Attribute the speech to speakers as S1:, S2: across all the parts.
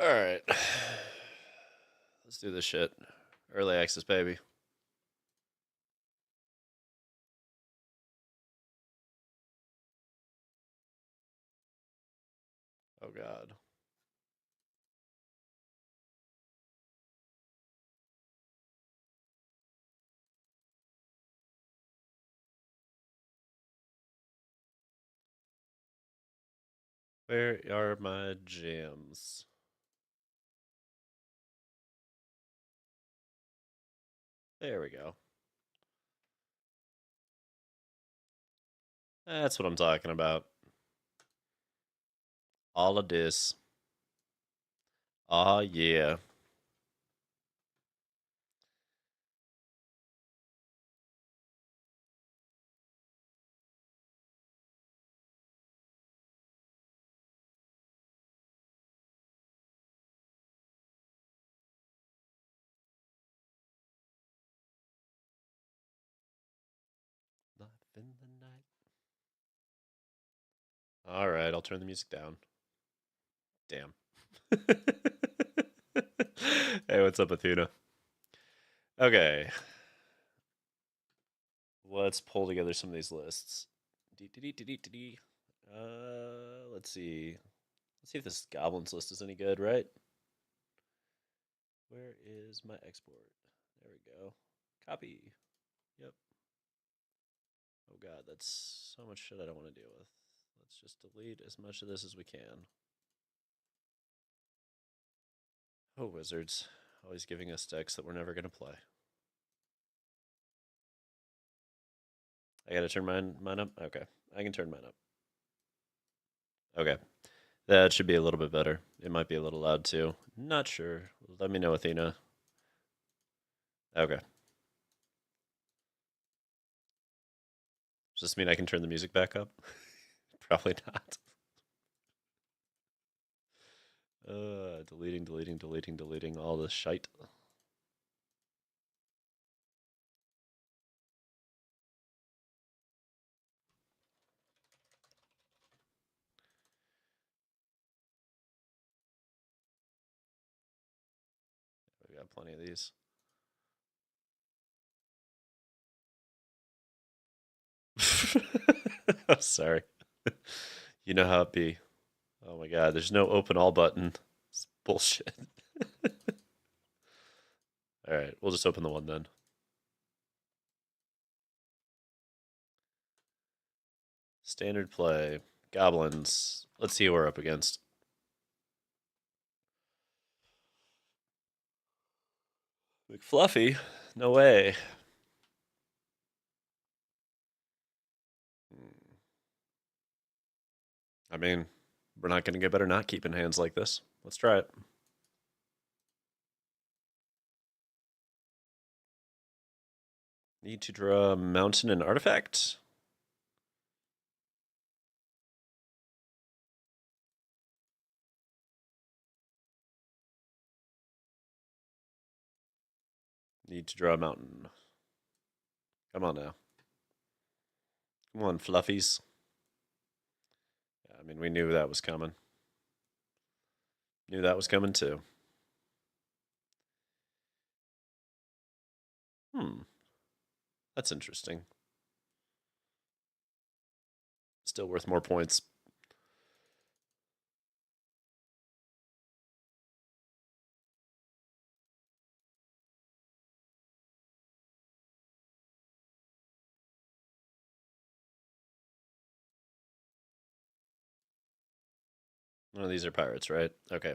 S1: Alright. Let's do this shit. Early access, baby. Oh, God. Where are my jams? There we go. That's what I'm talking about. All of this. Aw, yeah. Life in the night. Alright, I'll turn the music down. Damn. Hey, what's up, Athena? Okay. Let's pull together some of these lists. Let's see. Let's see if this goblins list is any good, right? Where is my export? There we go. Copy. Yep. Oh god, that's so much shit I don't want to deal with. Let's just delete as much of this as we can. Oh, wizards. Always giving us decks that we're never going to play. I gotta turn mine up? Okay. I can turn mine up. Okay. That should be a little bit better. It might be a little loud too. Not sure. Let me know, Athena. Okay. Does this mean I can turn the music back up? Probably not. Deleting all this shite. We got plenty of these. I'm sorry. You know how it be. Oh my god, there's no open all button. It's bullshit. Alright, we'll just open the one then. Standard play. Goblins. Let's see who we're up against. McFluffy? No way. I mean, we're not going to get better not keeping hands like this. Let's try it. Need to draw a mountain and artifact. Need to draw a mountain. Come on now. Come on, fluffies. Yeah, I mean, we knew that was coming. Knew that was coming too. That's interesting. Still worth more points. None of these are pirates, right? Okay.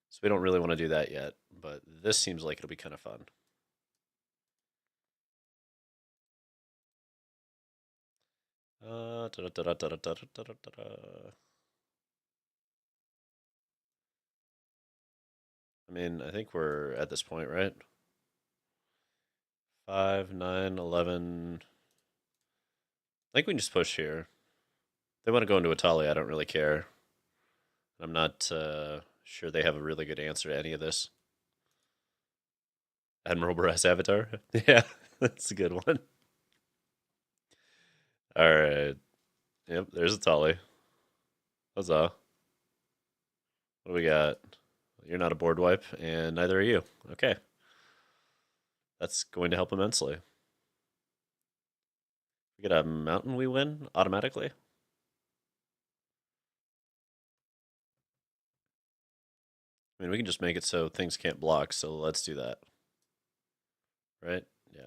S1: So we don't really want to do that yet, but this seems like it'll be kind of fun. I mean, I think we're at this point, right? 5, 9, 11. I think we can just push here. If they want to go into Italy, I don't really care. I'm not sure they have a really good answer to any of this. Admiral Barras Avatar? Yeah, that's a good one. All right. Yep, there's Italy. Huzzah. What do we got? You're not a board wipe, and neither are you. Okay. That's going to help immensely. We get a mountain, we win automatically. I mean, we can just make it so things can't block, so let's do that. Right? Yeah.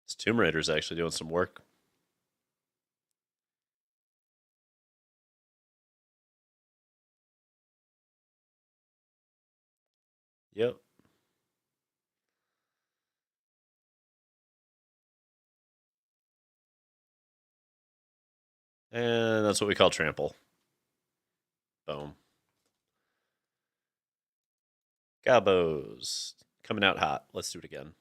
S1: This Tomb Raider's actually doing some work. Yep. And that's what we call trample. Boom. Gabos. Coming out hot. Let's do it again.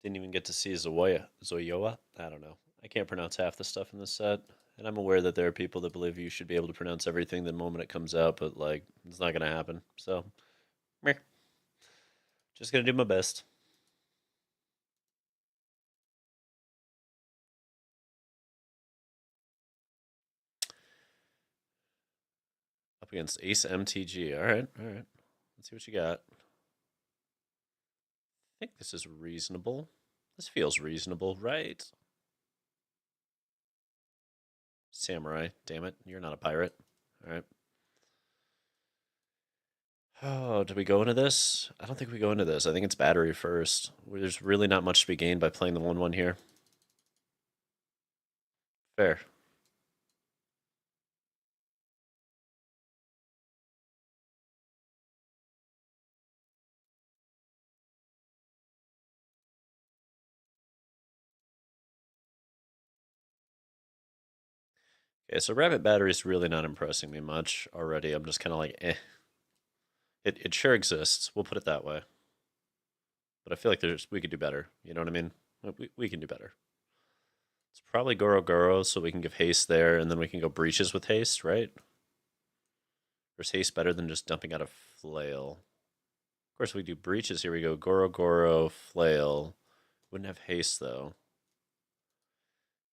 S1: Didn't even get to see Zoyoa. I don't know. I can't pronounce half the stuff in this set. And I'm aware that there are people that believe you should be able to pronounce everything the moment it comes out, but like, it's not going to happen. So, meh. Just going to do my best. Up against Ace MTG. All right, all right. Let's see what you got. I think this is reasonable. This feels reasonable, right? Samurai. Damn it. You're not a pirate. All right. Oh, do we go into this? I don't think we go into this. I think it's battery first. There's really not much to be gained by playing the 1-1 here. Fair. Okay, so Rabbit Battery's really not impressing me much already. I'm just kind of like, eh. It sure exists. We'll put it that way. But I feel like we could do better. You know what I mean? We can do better. It's probably Goro Goro, so we can give haste there, and then we can go breaches with haste, right? Or is haste better than just dumping out a flail? Of course, we do breaches. Here we go. Goro Goro, flail. Wouldn't have haste, though.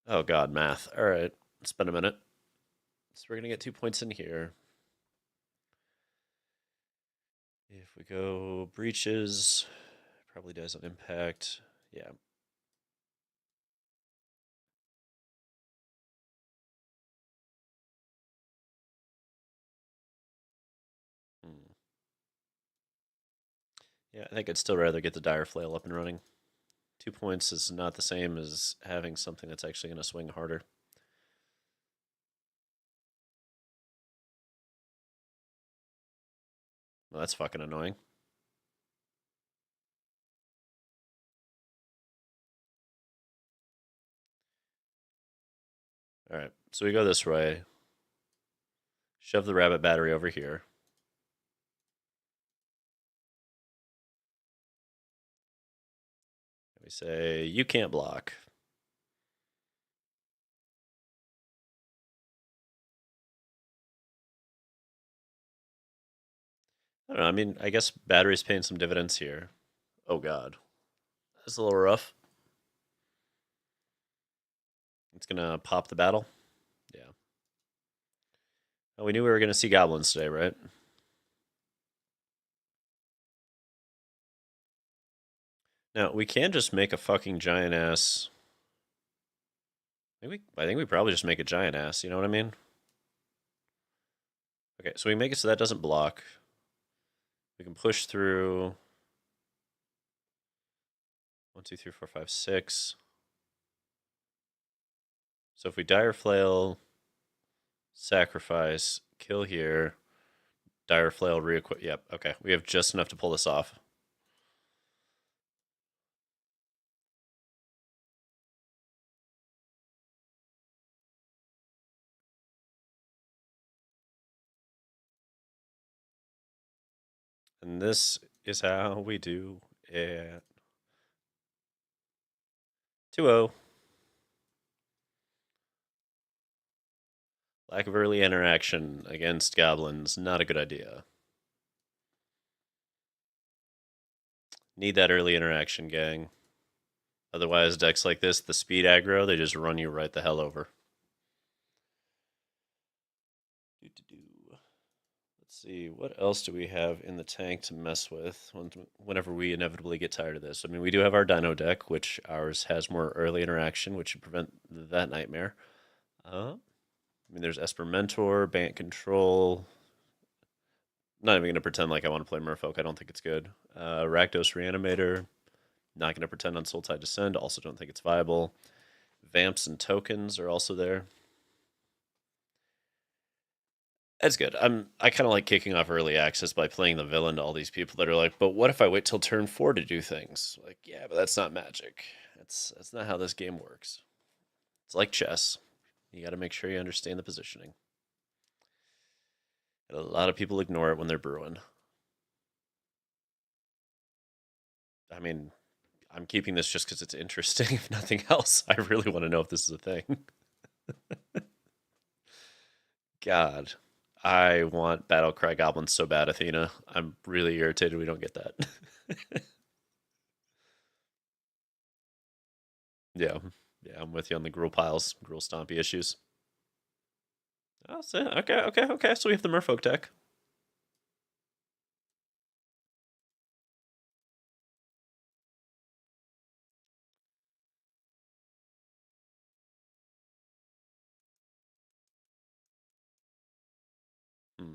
S1: Oh, God, math. All right. Spend a minute. So we're going to get 2 points in here. If we go breaches, probably dies on impact. Yeah. Hmm. Yeah, I think I'd still rather get the Dire Flail up and running. 2 points is not the same as having something that's actually going to swing harder. Well, that's fucking annoying. All right, so we go this way. Shove the rabbit battery over here. We say, you can't block. I don't know. I mean, I guess battery's paying some dividends here. Oh, God. That's a little rough. It's going to pop the battle. Yeah. Oh, we knew we were going to see goblins today, right? Now, we can just make a fucking giant ass. I think we probably just make a giant ass, you know what I mean? Okay, so we make it so that doesn't block. We can push through 1, 2, 3, 4, 5, 6. So if we dire flail, sacrifice, kill here, dire flail, re-equip. Yep, okay. We have just enough to pull this off. And this is how we do it. 2-0. Lack of early interaction against goblins, not a good idea. Need that early interaction, gang. Otherwise, decks like this, the speed aggro, they just run you right the hell over. Let's see, what else do we have in the tank to mess with whenever we inevitably get tired of this? I mean, we do have our Dino deck, which ours has more early interaction, which should prevent that nightmare. I mean, there's Esper Mentor, Bant Control. Not even going to pretend like I want to play Merfolk. I don't think it's good. Rakdos Reanimator. Not going to pretend on Sultai Descend. Also don't think it's viable. Vamps and Tokens are also there. That's good. I kind of like kicking off early access by playing the villain to all these people that are like, but what if I wait till turn 4 to do things? Like, yeah, but that's not Magic. That's not how this game works. It's like chess. You got to make sure you understand the positioning. And a lot of people ignore it when they're brewing. I mean, I'm keeping this just because it's interesting, if nothing else. I really want to know if this is a thing. God, I want Battlecry Goblins so bad, Athena. I'm really irritated we don't get that. Yeah, yeah, I'm with you on the Gruul piles, Gruul Stompy issues. Oh, so, okay. So we have the Merfolk deck. Hmm.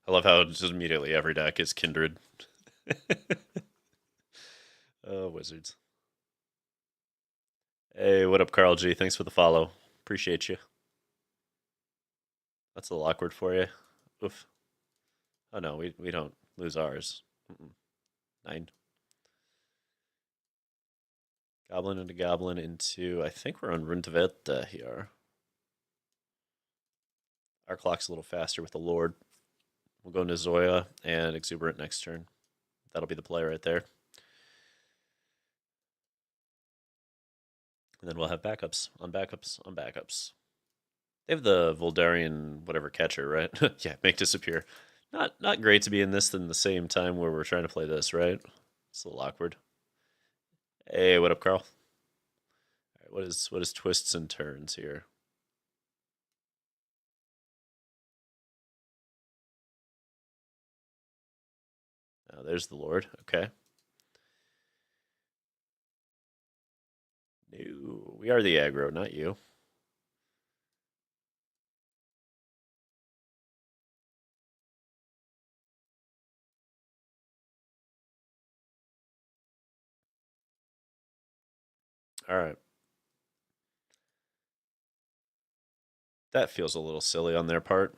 S1: I love how just immediately every deck is Kindred. Oh, wizards. Hey, what up, Carl G? Thanks for the follow. Appreciate you. That's a little awkward for you. Oof. Oh no, we don't lose ours. Mm-mm. 9. Goblin into Goblin into. I think we're on Rundveta here. Our clock's a little faster with the Lord. We'll go into Zoya and Exuberant next turn. That'll be the play right there. And then we'll have backups on backups on backups. They have the Voldarian whatever catcher, right? Yeah, make disappear. Not great to be in this in the same time where we're trying to play this, right? It's a little awkward. Hey, what up, Carl? All right, what is twists and turns here? Oh, there's the Lord. Okay. No, we are the aggro, not you. All right. That feels a little silly on their part.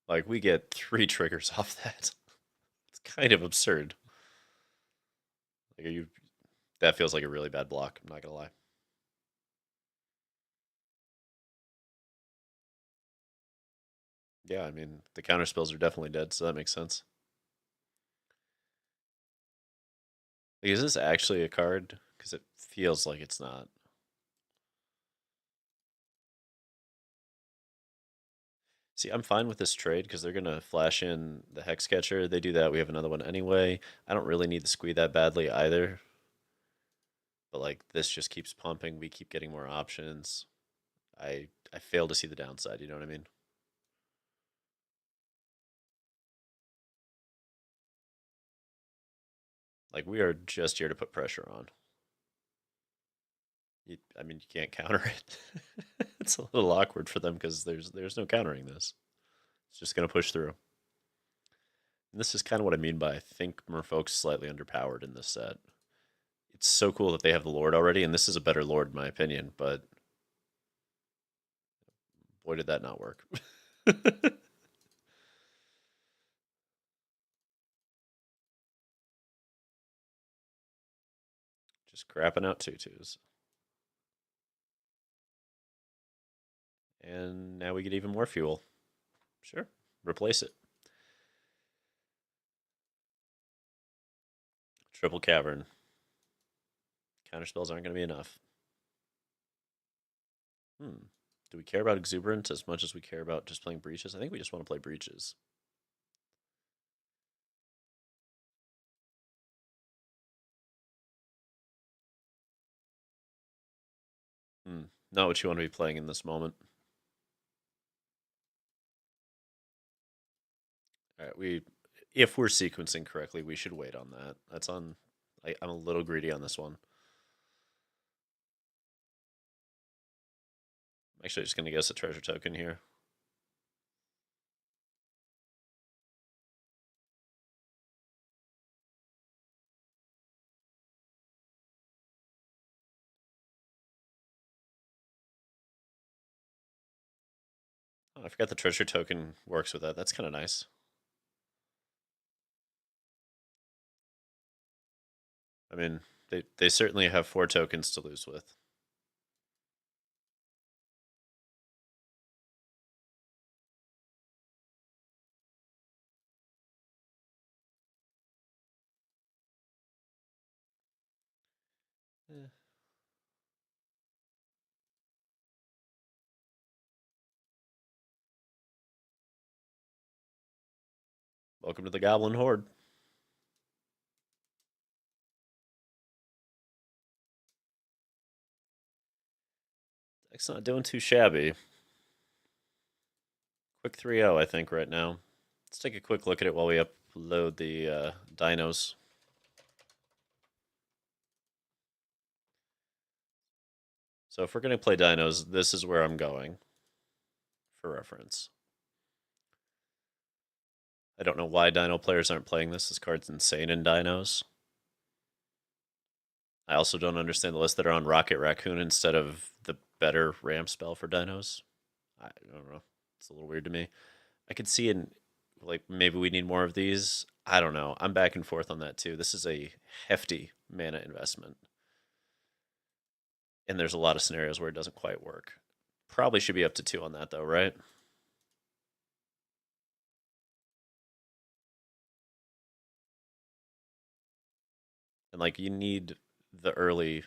S1: Like we get 3 triggers off that. It's kind of absurd. Like you, that feels like a really bad block. I'm not gonna lie. Yeah, I mean the counter spells are definitely dead, so that makes sense. Like, is this actually a card? Because it feels like it's not. See, I'm fine with this trade because they're gonna flash in the Hex Catcher. They do that. We have another one anyway. I don't really need the squee that badly either. But like this just keeps pumping. We keep getting more options. I fail to see the downside. You know what I mean? Like we are just here to put pressure on. I mean, you can't counter it. It's a little awkward for them because there's no countering this. It's just gonna push through. And this is kind of what I mean by I think Merfolk's slightly underpowered in this set. It's so cool that they have the Lord already, and this is a better Lord in my opinion, but boy did that not work. Just crapping out tutus. And now we get even more fuel. Sure. Replace it. Triple Cavern. Counterspells aren't going to be enough. Do we care about Exuberant as much as we care about just playing Breaches? I think we just want to play Breaches. Not what you want to be playing in this moment. All right, if we're sequencing correctly, we should wait on that. That's on. I'm a little greedy on this one. I'm actually just gonna guess a treasure token here. Oh, I forgot the treasure token works with that. That's kind of nice. I mean, they certainly have 4 tokens to lose with. Eh. Welcome to the Goblin Horde. Deck's not doing too shabby. Quick 3-0, I think, right now. Let's take a quick look at it while we upload the dinos. So if we're going to play dinos, this is where I'm going for reference. I don't know why dino players aren't playing this. This card's insane in dinos. I also don't understand the list that are on Rocket Raccoon instead of the better ramp spell for dinos. I don't know. It's a little weird to me. I could see in like maybe we need more of these. I don't know. I'm back and forth on that too. This is a hefty mana investment. And there's a lot of scenarios where it doesn't quite work. Probably should be up to 2 on that though, right? And like you need the early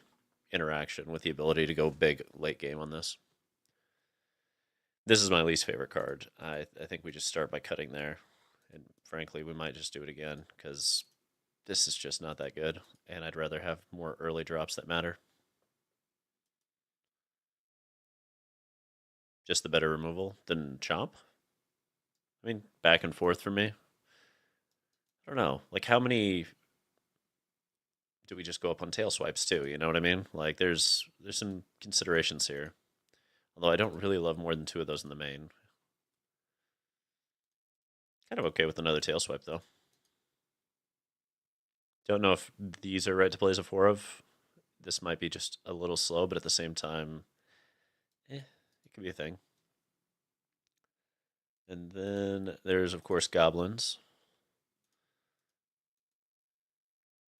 S1: interaction with the ability to go big late game on this. This is my least favorite card. I think we just start by cutting there. And frankly, we might just do it again because this is just not that good. And I'd rather have more early drops that matter. Just the better removal than Chomp. I mean, back and forth for me. I don't know. Like, how many do we just go up on tail swipes too? You know what I mean? Like, there's some considerations here. Although I don't really love more than 2 of those in the main. Kind of okay with another tail swipe though. Don't know if these are right to play as a 4 of. This might be just a little slow, but at the same time, it could be a thing. And then there's, of course, goblins.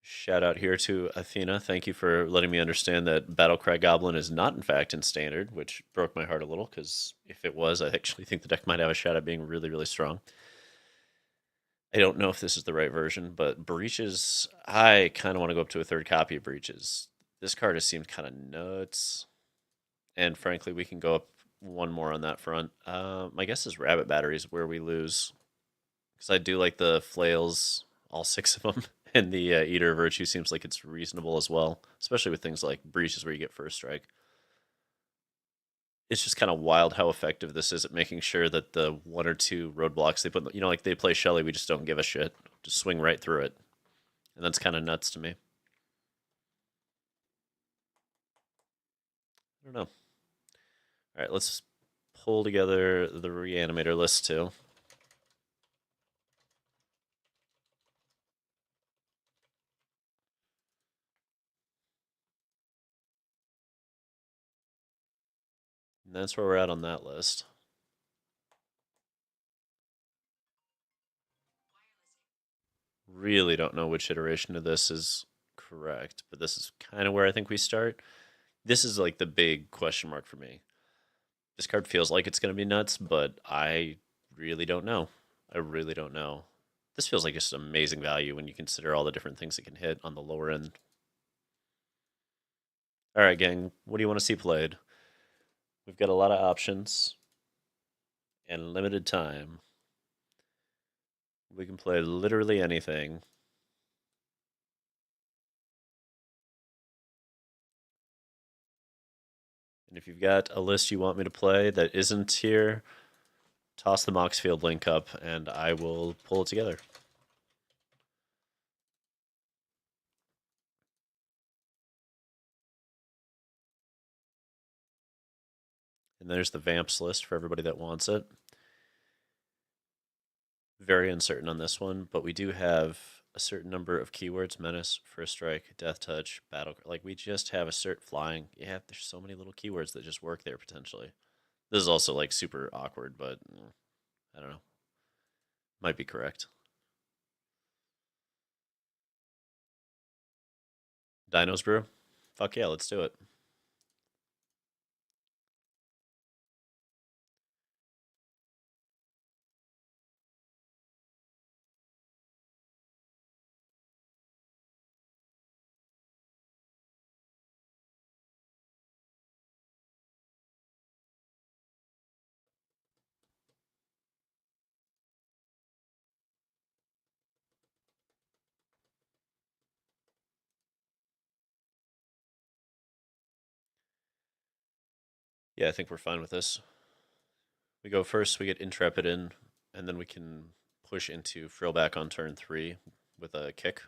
S1: Shout out here to Athena. Thank you for letting me understand that Battlecry Goblin is not, in fact, in standard, which broke my heart a little because if it was, I actually think the deck might have a shot at being really, really strong. I don't know if this is the right version, but Breaches, I kind of want to go up to a 3rd copy of Breaches. This card has seemed kind of nuts. And frankly, we can go up 1 more on that front. My guess is Rabbit Battery is where we lose. Because I do like the flails, all 6 of them. And the Eater Virtue seems like it's reasonable as well, especially with things like Breaches where you get first strike. It's just kind of wild how effective this is at making sure that the 1 or 2 roadblocks they put, like they play Shelly, we just don't give a shit. Just swing right through it. And that's kind of nuts to me. I don't know. All right, let's pull together the Reanimator list too. And that's where we're at on that list. Really don't know which iteration of this is correct, but this is kind of where I think we start. This is like the big question mark for me. This card feels like it's going to be nuts, but I really don't know. I really don't know. This feels like just amazing value when you consider all the different things it can hit on the lower end. All right, gang, what do you want to see played? We've got a lot of options and limited time. We can play literally anything. And if you've got a list you want me to play that isn't here, toss the Moxfield link up and I will pull it together. And there's the Vamps list for everybody that wants it. Very uncertain on this one, but we do have a certain number of keywords: menace, first strike, death touch, battle. Like, we just have a cert flying. Yeah, there's so many little keywords that just work there potentially. This is also like super awkward, but I don't know. Might be correct. Dinos Brew? Fuck yeah, let's do it. Yeah, I think we're fine with this. We go first, we get Intrepid in, and then we can push into Frillback on turn 3 with a kick.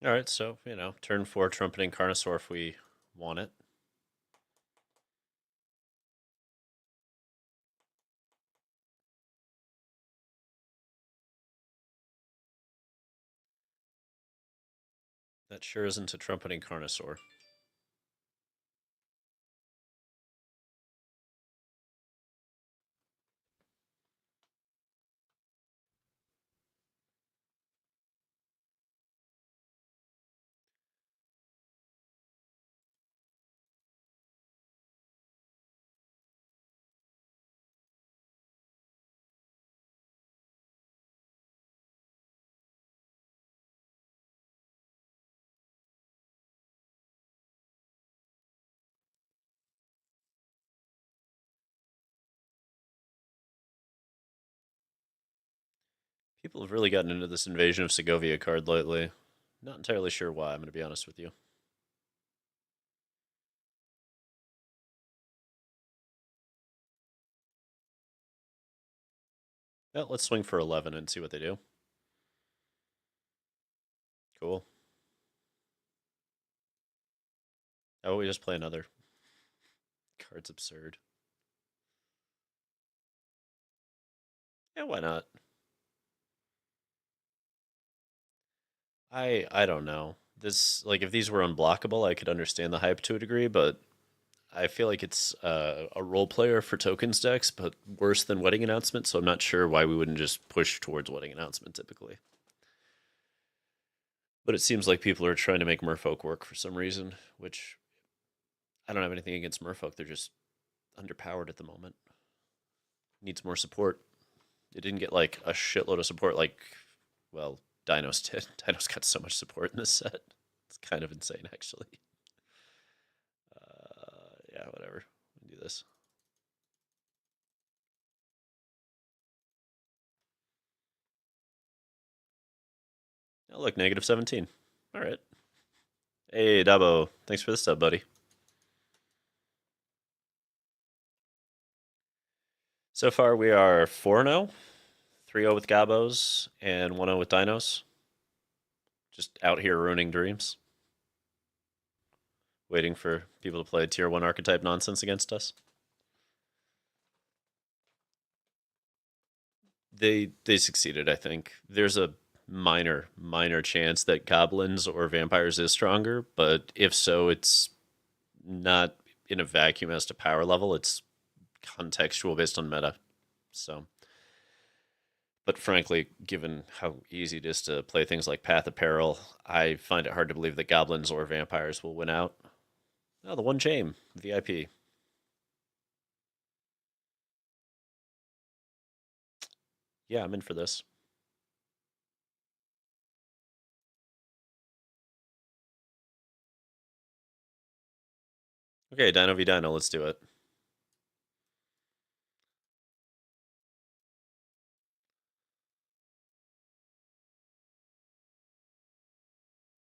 S1: All right, so, turn 4 Trumpeting Carnosaur if we want it. That sure isn't a Trumpeting Carnosaur. People have really gotten into this Invasion of Segovia card lately. Not entirely sure why, I'm going to be honest with you. Well, let's swing for 11 and see what they do. Cool. Oh, we just play another. Card's absurd. Yeah, why not? I don't know. This, like, if these were unblockable, I could understand the hype to a degree, but I feel like it's a role player for tokens decks, but worse than Wedding Announcement, so I'm not sure why we wouldn't just push towards Wedding Announcement typically. But it seems like people are trying to make Merfolk work for some reason, which I don't have anything against Merfolk. They're just underpowered at the moment. Needs more support. It didn't get like a shitload of support like, well, Dinos did. Dinos got so much support in this set. It's kind of insane, actually. Yeah, whatever. We can do this. Oh, look, negative 17. All right. Hey, Dabo. Thanks for the sub, buddy. So far, we are 4-0. 3-0 with Gabos and 1-0 with Dinos. Just out here ruining dreams. Waiting for people to play tier 1 archetype nonsense against us. They succeeded, I think. There's a minor chance that goblins or vampires is stronger, but if so, it's not in a vacuum as to power level. It's contextual based on meta. So, but frankly, given how easy it is to play things like Path of Peril, I find it hard to believe that goblins or vampires will win out. Oh, the one chain, VIP. Yeah, I'm in for this. Okay, Dino v Dino, let's do it.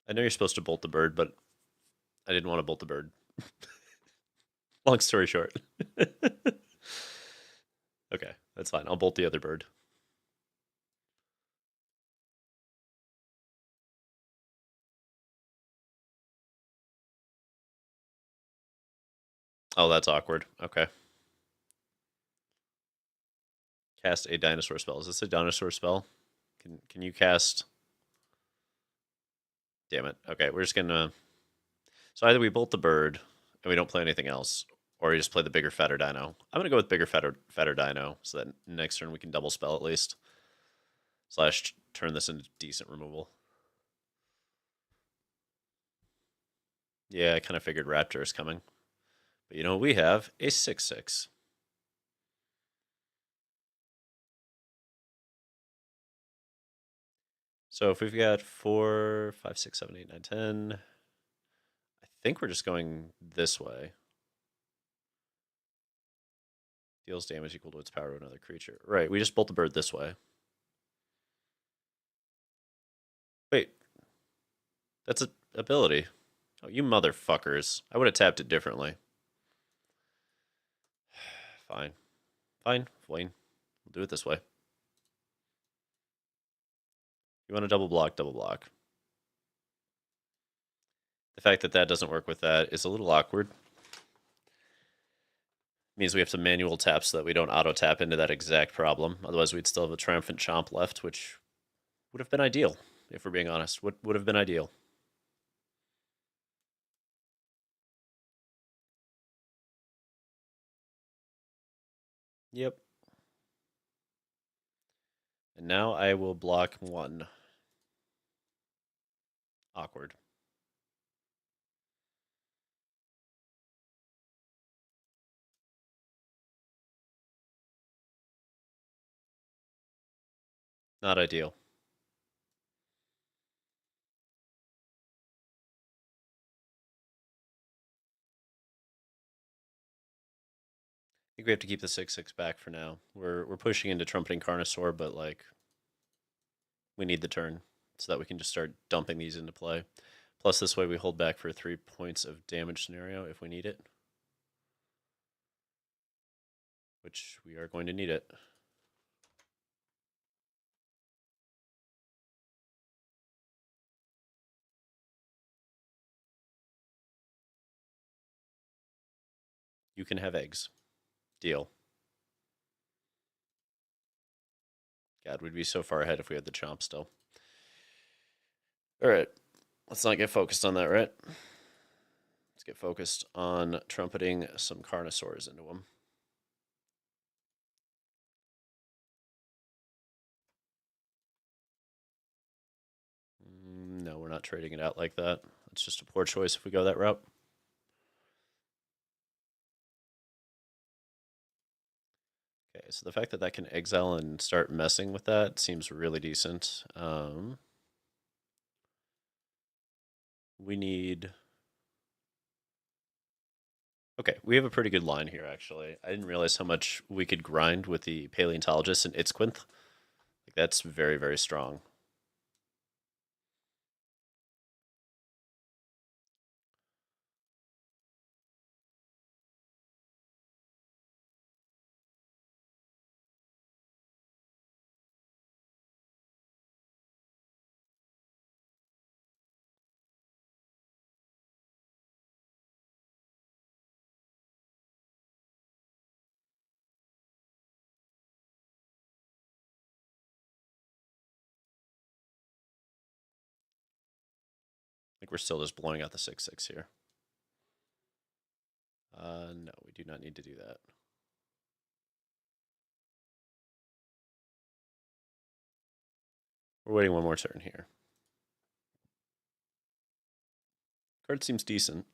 S1: I know you're supposed to bolt the bird, but I didn't want to bolt the bird. Long story short. Okay, that's fine. I'll bolt the other bird. Oh, that's awkward. Okay. Cast a dinosaur spell. Is this a dinosaur spell? Can you cast? Damn it. Okay, we're just gonna. So either we bolt the bird and we don't play anything else, or we just play the bigger, fatter dino. I'm gonna go with bigger, fatter dino, so that next turn we can double spell at least. Slash turn this into decent removal. Yeah, I kind of figured Raptor is coming. But you know what we have? A 6/6. So if we've got 4, 5, 6, 7, 8, 9, 10, I think we're just going this way. Deals damage equal to its power to another creature. Right, we just bolt the bird this way. Wait, that's an ability. Oh, you motherfuckers. I would have tapped it differently. Fine. Fine, Wayne. We'll do it this way. You want to double block, double block. The fact that that doesn't work with that is a little awkward. Means we have to manual tap so that we don't auto tap into that exact problem. Otherwise, we'd still have a triumphant chomp left, which would have been ideal, if we're being honest. Would have been ideal. Yep. And now I will block one. Awkward. Not ideal. I think we have to keep the 6/6 back for now. We're pushing into trumpeting Carnosaur, but like we need the turn so that we can just start dumping these into play. Plus, this way we hold back for 3 points of damage scenario if we need it, which we are going to need it. You can have eggs. Deal. God, we'd be so far ahead if we had the chomp still. All right, let's not get focused on that, right? Let's get focused on trumpeting some Carnosaurs into them. No, we're not trading it out like that. It's just a poor choice if we go that route. Okay, so the fact that that can exile and start messing with that seems really decent. We need... Okay, we have a pretty good line here, actually. I didn't realize how much we could grind with the Paleontologist and Itzquinth. Like, that's very, very strong. Like, we're still just blowing out the 6/6 here. No, we do not need to do that. We're waiting one more turn here. Card seems decent.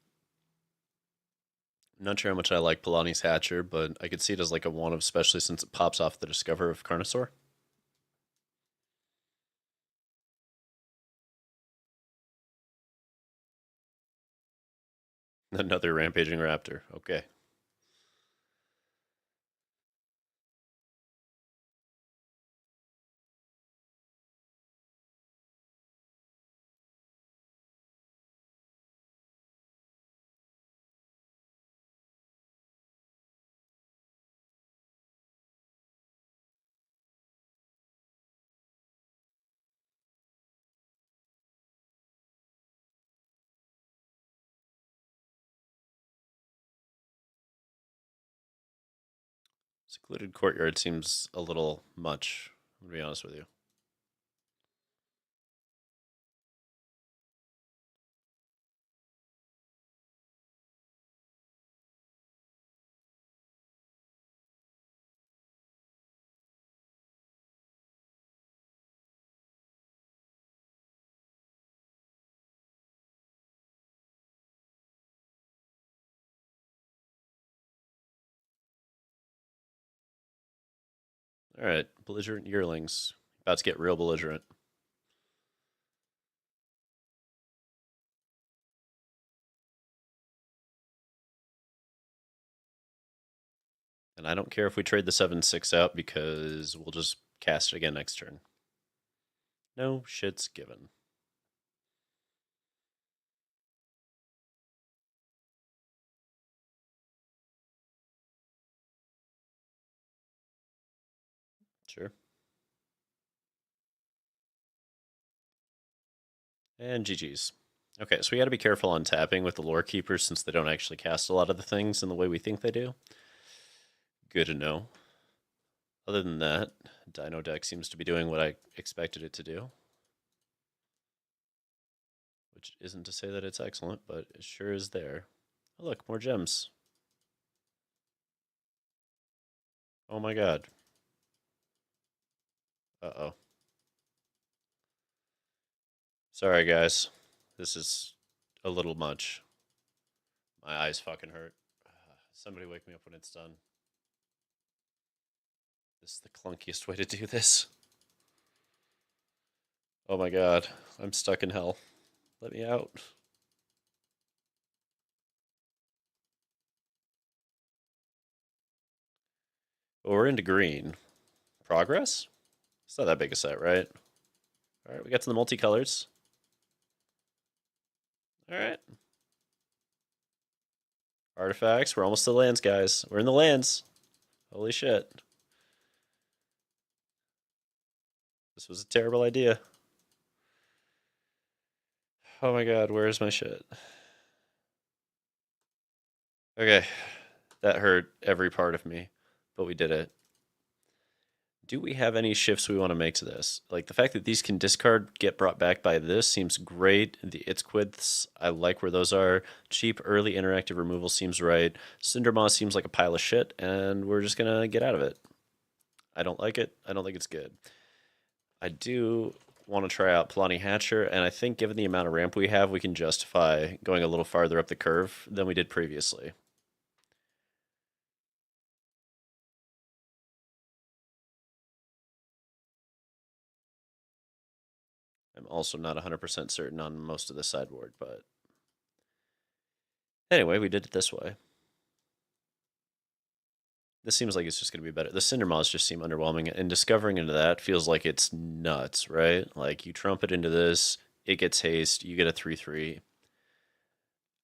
S1: I'm not sure how much I like Polani's Hatcher, but I could see it as like a one of, especially since it pops off the Discover of Carnosaur. Another Rampaging Raptor. Okay. Secluded Courtyard seems a little much, to be honest with you. All right, belligerent yearlings. About to get real belligerent. And I don't care if we trade the 7/6 out because we'll just cast it again next turn. No shit's given. Sure. And GG's. Okay, so we got to be careful on tapping with the lore keepers since they don't actually cast a lot of the things in the way we think they do. Good to know. Other than that, Dino deck seems to be doing what I expected it to do. Which isn't to say that it's excellent, but it sure is there. Oh, look, more gems. Oh my god. Uh-oh. Sorry, guys. This is a little much. My eyes fucking hurt. Somebody wake me up when it's done. This is the clunkiest way to do this. Oh my god. I'm stuck in hell. Let me out. Well, we're into green. Progress? It's not that big a set, right? Alright, we got to the multicolors. Alright. Artifacts. We're almost to the lands, guys. We're in the lands. Holy shit. This was a terrible idea. Oh my god, where's my shit? Okay. That hurt every part of me, but we did it. Do we have any shifts we want to make to this? Like the fact that these can discard, get brought back by this seems great. The its quiths, I like where those are. Cheap early interactive removal seems right. Cinder Moss seems like a pile of shit, and we're just gonna get out of it. I don't like it. I don't think it's good. I do want to try out Polani Hatcher, and I think given the amount of ramp we have, we can justify going a little farther up the curve than we did previously. I'm also not 100% certain on most of the sideboard, but anyway, we did it this way. This seems like it's just going to be better. The Cinder Moths just seem underwhelming, and discovering into that feels like it's nuts, right? Like you trumpet into this, it gets haste, you get a 3/3.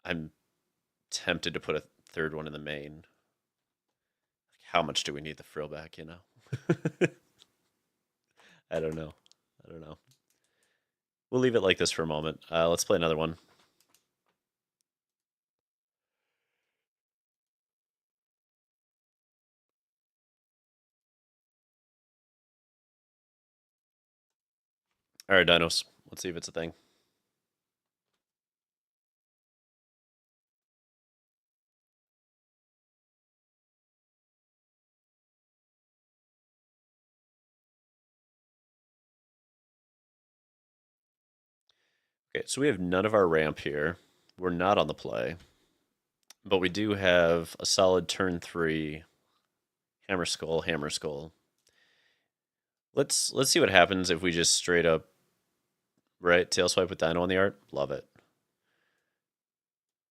S1: I'm tempted to put a third one in the main. How much do we need the frill back, you know? I don't know. I don't know. We'll leave it like this for a moment. Let's play another one. All right, dinos. Let's see if it's a thing. Okay, so we have none of our ramp here. We're not on the play. But we do have a solid turn 3 hammer skull, hammer skull. Let's see what happens if we just straight up tail swipe with Dino on the art. Love it.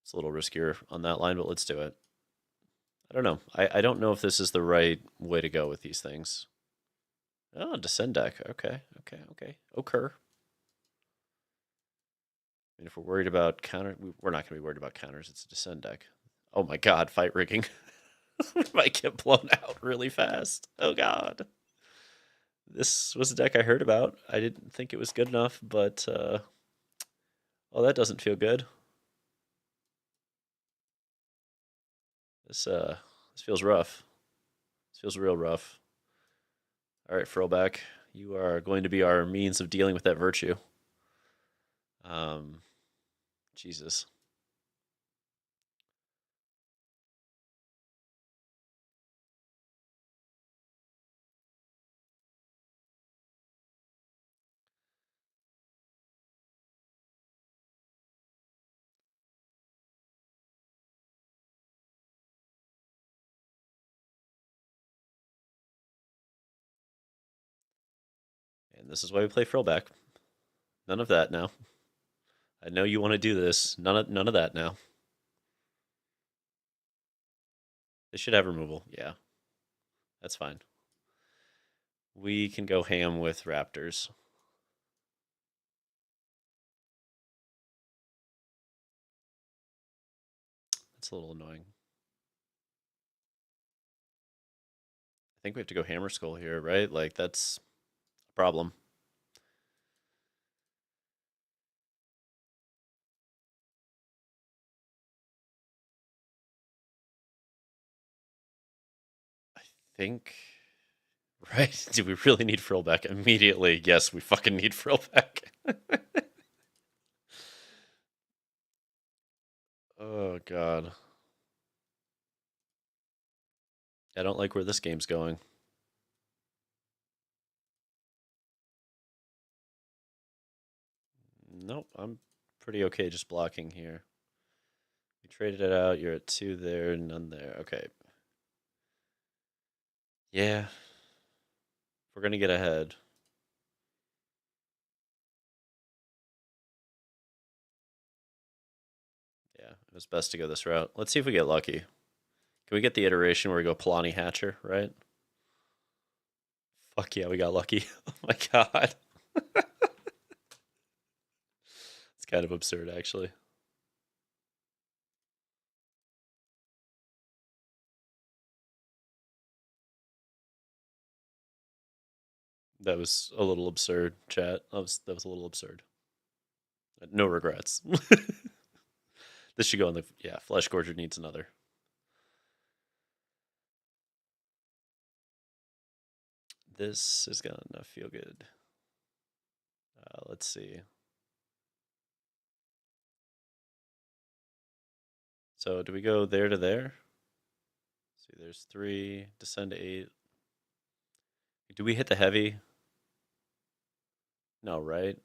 S1: It's a little riskier on that line, but let's do it. I don't know. I don't know if this is the right way to go with these things. Oh, descend deck. Okay. Occur. I mean, if we're worried about counter, we're not going to be worried about counters. It's a descend deck. Oh my god, fight rigging. Might get blown out really fast. Oh god. This was a deck I heard about. I didn't think it was good enough, but oh, that doesn't feel good. This feels rough. This feels real rough. All right, Frillback, you are going to be our means of dealing with that virtue. Jesus. And this is why we play Frillback. None of that now. I know you want to do this. None of that now. They should have removal. Yeah. That's fine. We can go ham with Raptors. That's a little annoying. I think we have to go Hammer Skull here, right? Like, that's a problem. I think... Right? Do we really need Frillback immediately? Yes, we fucking need Frillback. Oh, God. I don't like where this game's going. Nope, I'm pretty okay just blocking here. You traded it out. You're at 2 there, none there. Okay. Yeah. We're going to get ahead. Yeah, it was best to go this route. Let's see if we get lucky. Can we get the iteration where we go Polani Hatcher, right? Fuck yeah, we got lucky. Oh my god. It's kind of absurd, actually. That was a little absurd, chat. That was a little absurd. No regrets. This should go in the Flesh Gorger needs another. This is gonna feel good. Let's see. So do we go there to there? See, there's 3, descend to 8. Do we hit the heavy? No, right?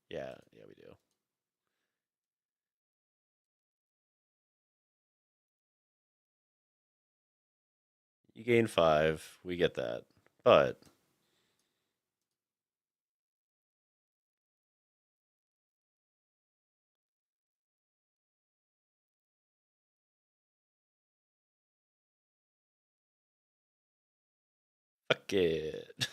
S1: Yeah, we do. You gain 5, we get that. But fuck it.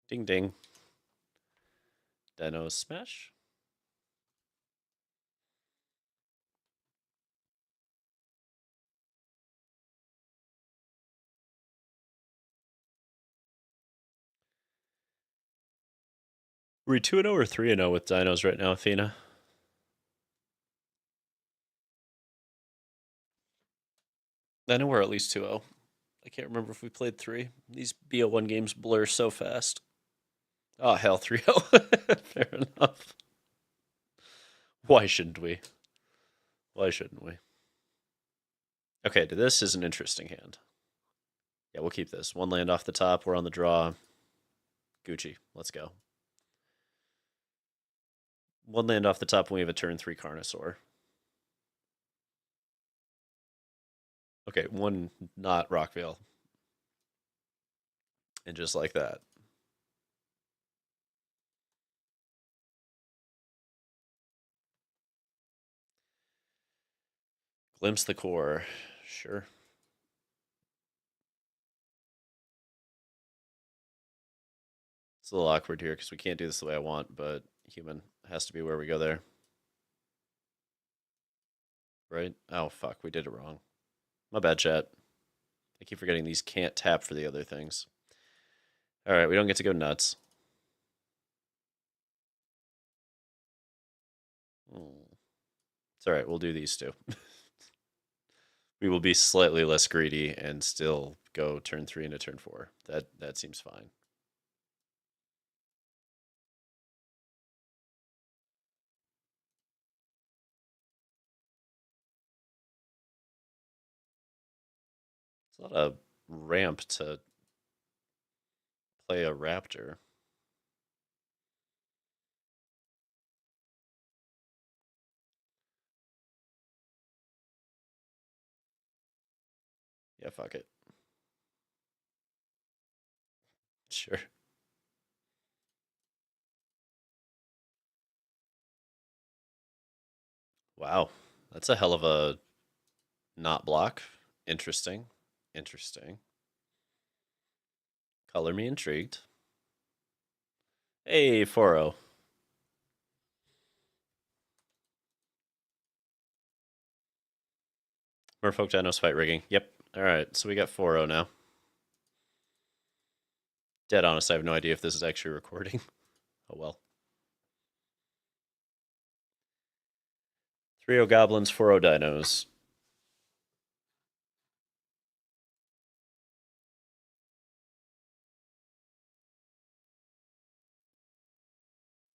S1: Ding ding. Dino smash. Are we 2-0 or 3-0 with dinos right now, Athena? I know we're at least 2-0. I can't remember if we played 3. These BO1 games blur so fast. Oh, hell, 3-0. Fair enough. Why shouldn't we? Why shouldn't we? Okay, this is an interesting hand. Yeah, we'll keep this. One land off the top. We're on the draw. Gucci. Let's go. One land off the top when we have a turn 3 Carnosaur. Okay, one not Rockvale. And just like that. Glimpse the core. Sure. It's a little awkward here because we can't do this the way I want, but human has to be where we go there. Right? Oh, fuck. We did it wrong. My bad, chat. I keep forgetting these can't tap for the other things. All right, we don't get to go nuts. It's all right. We'll do these two. We will be slightly less greedy and still go turn 3 into turn 4. That seems fine. It's not a ramp to play a raptor. Yeah, fuck it. Sure. Wow. That's a hell of a not block. Interesting. Interesting. Color me intrigued. Hey, 4-0. Merfolk Dinos fight rigging. Yep. All right, so we got 4-0 now. Dead honest, I have no idea if this is actually recording. Oh well. 3-0 goblins, 4-0 dinos.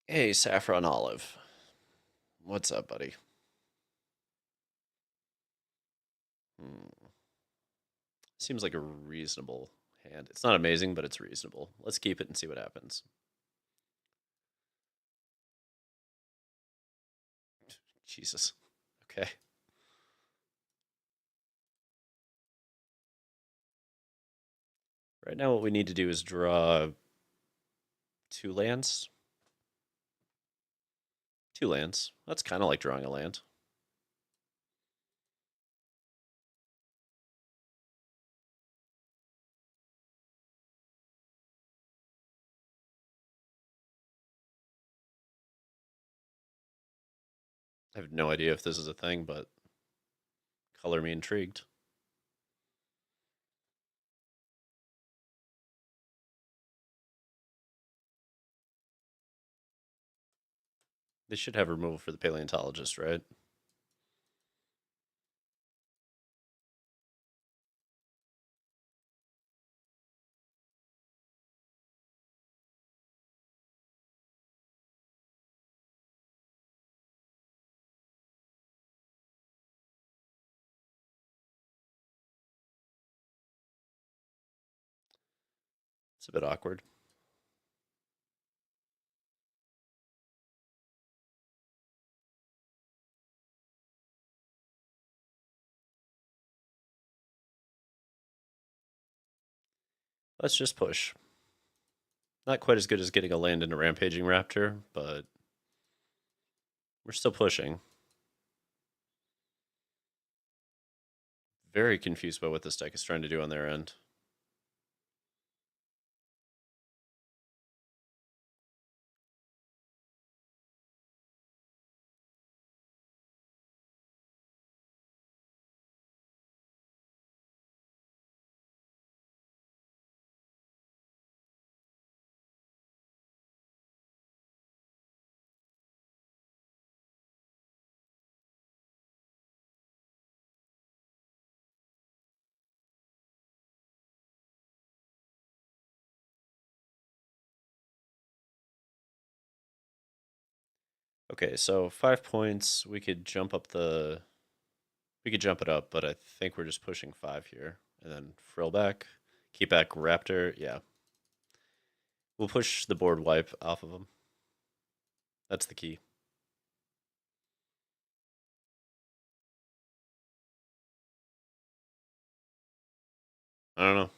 S1: Hey, Saffron Olive. What's up, buddy? Hmm. Seems like a reasonable hand. It's not amazing, but it's reasonable. Let's keep it and see what happens. Jesus. Okay. Right now, what we need to do is draw 2 lands. 2 lands. That's kind of like drawing a land. I have no idea if this is a thing, but color me intrigued. They should have removal for the paleontologist, right? It's a bit awkward. Let's just push. Not quite as good as getting a land in a rampaging raptor, but we're still pushing. Very confused by what this deck is trying to do on their end. Okay, so 5 points. We could jump up the We could jump it up, but I think we're just pushing 5 here. And then frill back, keep back Raptor. Yeah. We'll push the board wipe off of them. That's the key. I don't know.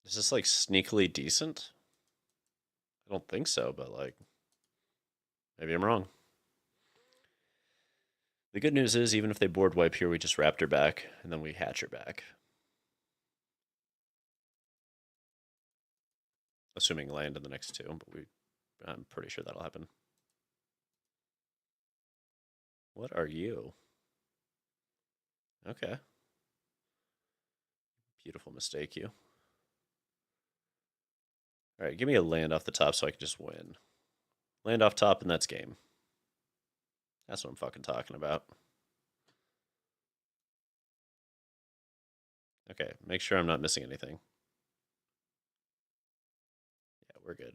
S1: Is this like sneakily decent? I don't think so, but like maybe I'm wrong. The good news is even if they board wipe here, we just Raptor back and then we Hatcher back. Assuming land in the next two, but I'm pretty sure that'll happen. What are you? Okay. Beautiful mistake, you. All right, give me a land off the top so I can just win. Land off top and that's game. That's what I'm fucking talking about. Okay, make sure I'm not missing anything. Yeah, we're good.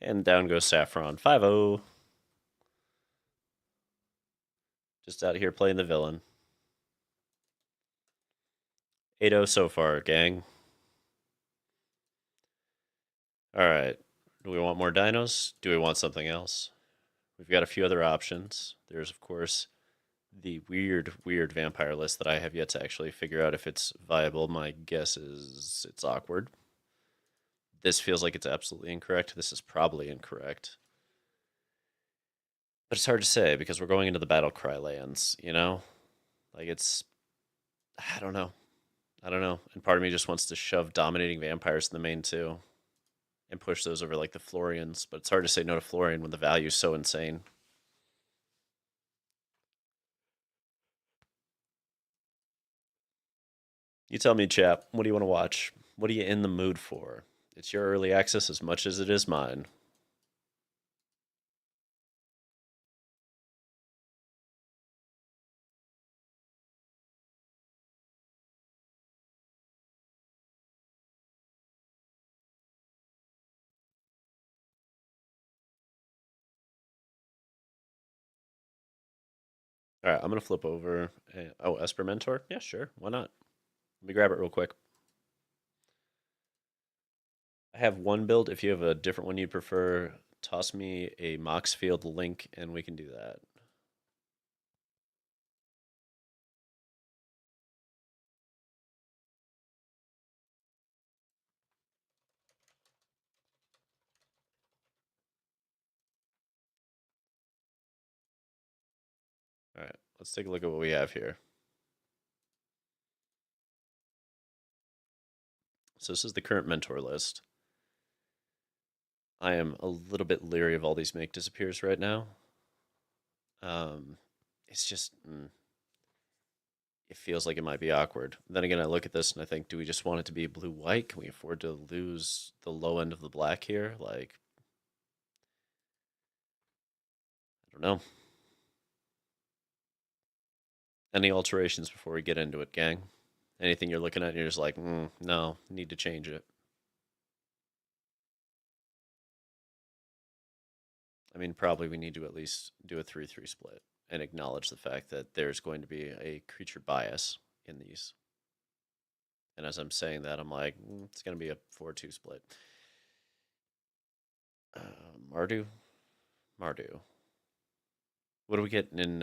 S1: And down goes Saffron. 5-0. Just out here playing the villain. 8-0 so far, gang. All right. Do we want more dinos? Do we want something else? We've got a few other options. There's, of course, the weird vampire list that I have yet to actually figure out if it's viable. My guess is it's awkward. This feels like it's absolutely incorrect. This is probably incorrect. But it's hard to say because we're going into the battle cry lands, you know? Like it's I don't know. I don't know. And part of me just wants to shove dominating vampires in the main too. And push those over like the Florians, but it's hard to say no to Florian when the value is so insane. You tell me, chap, what do you want to watch? What are you in the mood for? It's your early access as much as it is mine. All right, I'm gonna flip over. Oh, Esper Mentor? Yeah, sure. Why not? Let me grab it real quick. I have one build. If you have a different one you'd prefer, toss me a Moxfield link and we can do that. All right, let's take a look at what we have here. So this is the current mentor list. I am a little bit leery of all these make disappears right now. It's just it feels like it might be awkward. Then again, I look at this and I think, do we just want it to be blue white? Can we afford to lose the low end of the black here? Like, I don't know. Any alterations before we get into it, gang? Anything you're looking at and you're just like, no, need to change it. I mean, probably we need to at least do a 3-3 split and acknowledge the fact that there's going to be a creature bias in these. And as I'm saying that, I'm like, it's going to be a 4-2 split. Mardu? Mardu. What are we getting in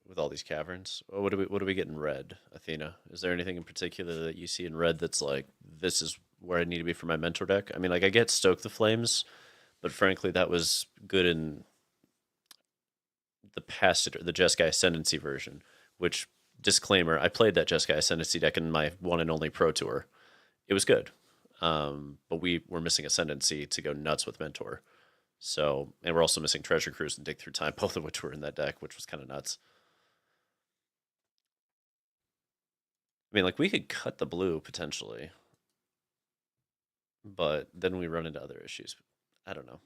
S1: with all these caverns? What do we get in red, Athena? Is there anything in particular that you see in red that's like, this is where I need to be for my mentor deck? I mean, like I get Stoke the Flames, but frankly, that was good in the past, the Jeskai Ascendancy version. Which disclaimer, I played that Jeskai Ascendancy deck in my one and only Pro Tour. It was good, but we were missing Ascendancy to go nuts with Mentor. So, and we're also missing Treasure Cruise and Dig Through Time, both of which were in that deck, which was kind of nuts. I mean, like, we could cut the blue potentially, but then we run into other issues. I don't know.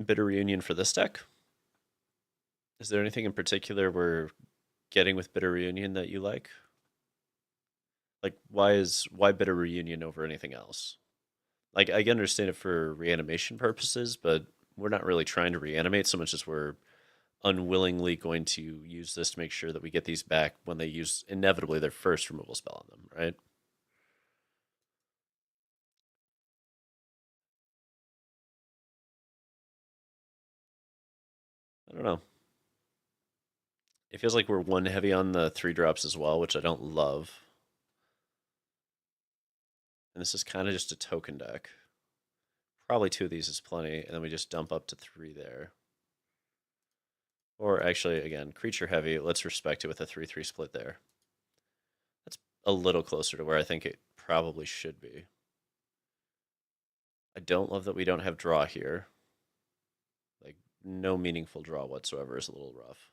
S1: Bitter Reunion for this deck? Is there anything in particular we're getting with Bitter Reunion that you like? Like, why Bitter Reunion over anything else? Like, I can understand it for reanimation purposes, but we're not really trying to reanimate so much as we're unwillingly going to use this to make sure that we get these back when they use inevitably their first removal spell on them, right? I don't know. It feels like we're one heavy on the 3 drops as well, which I don't love. And this is kind of just a token deck. Probably 2 of these is plenty, and then we just dump up to 3 there. Or actually, again, creature heavy. Let's respect it with a 3/3 split there. That's a little closer to where I think it probably should be. I don't love that we don't have draw here. Like, no meaningful draw whatsoever is a little rough.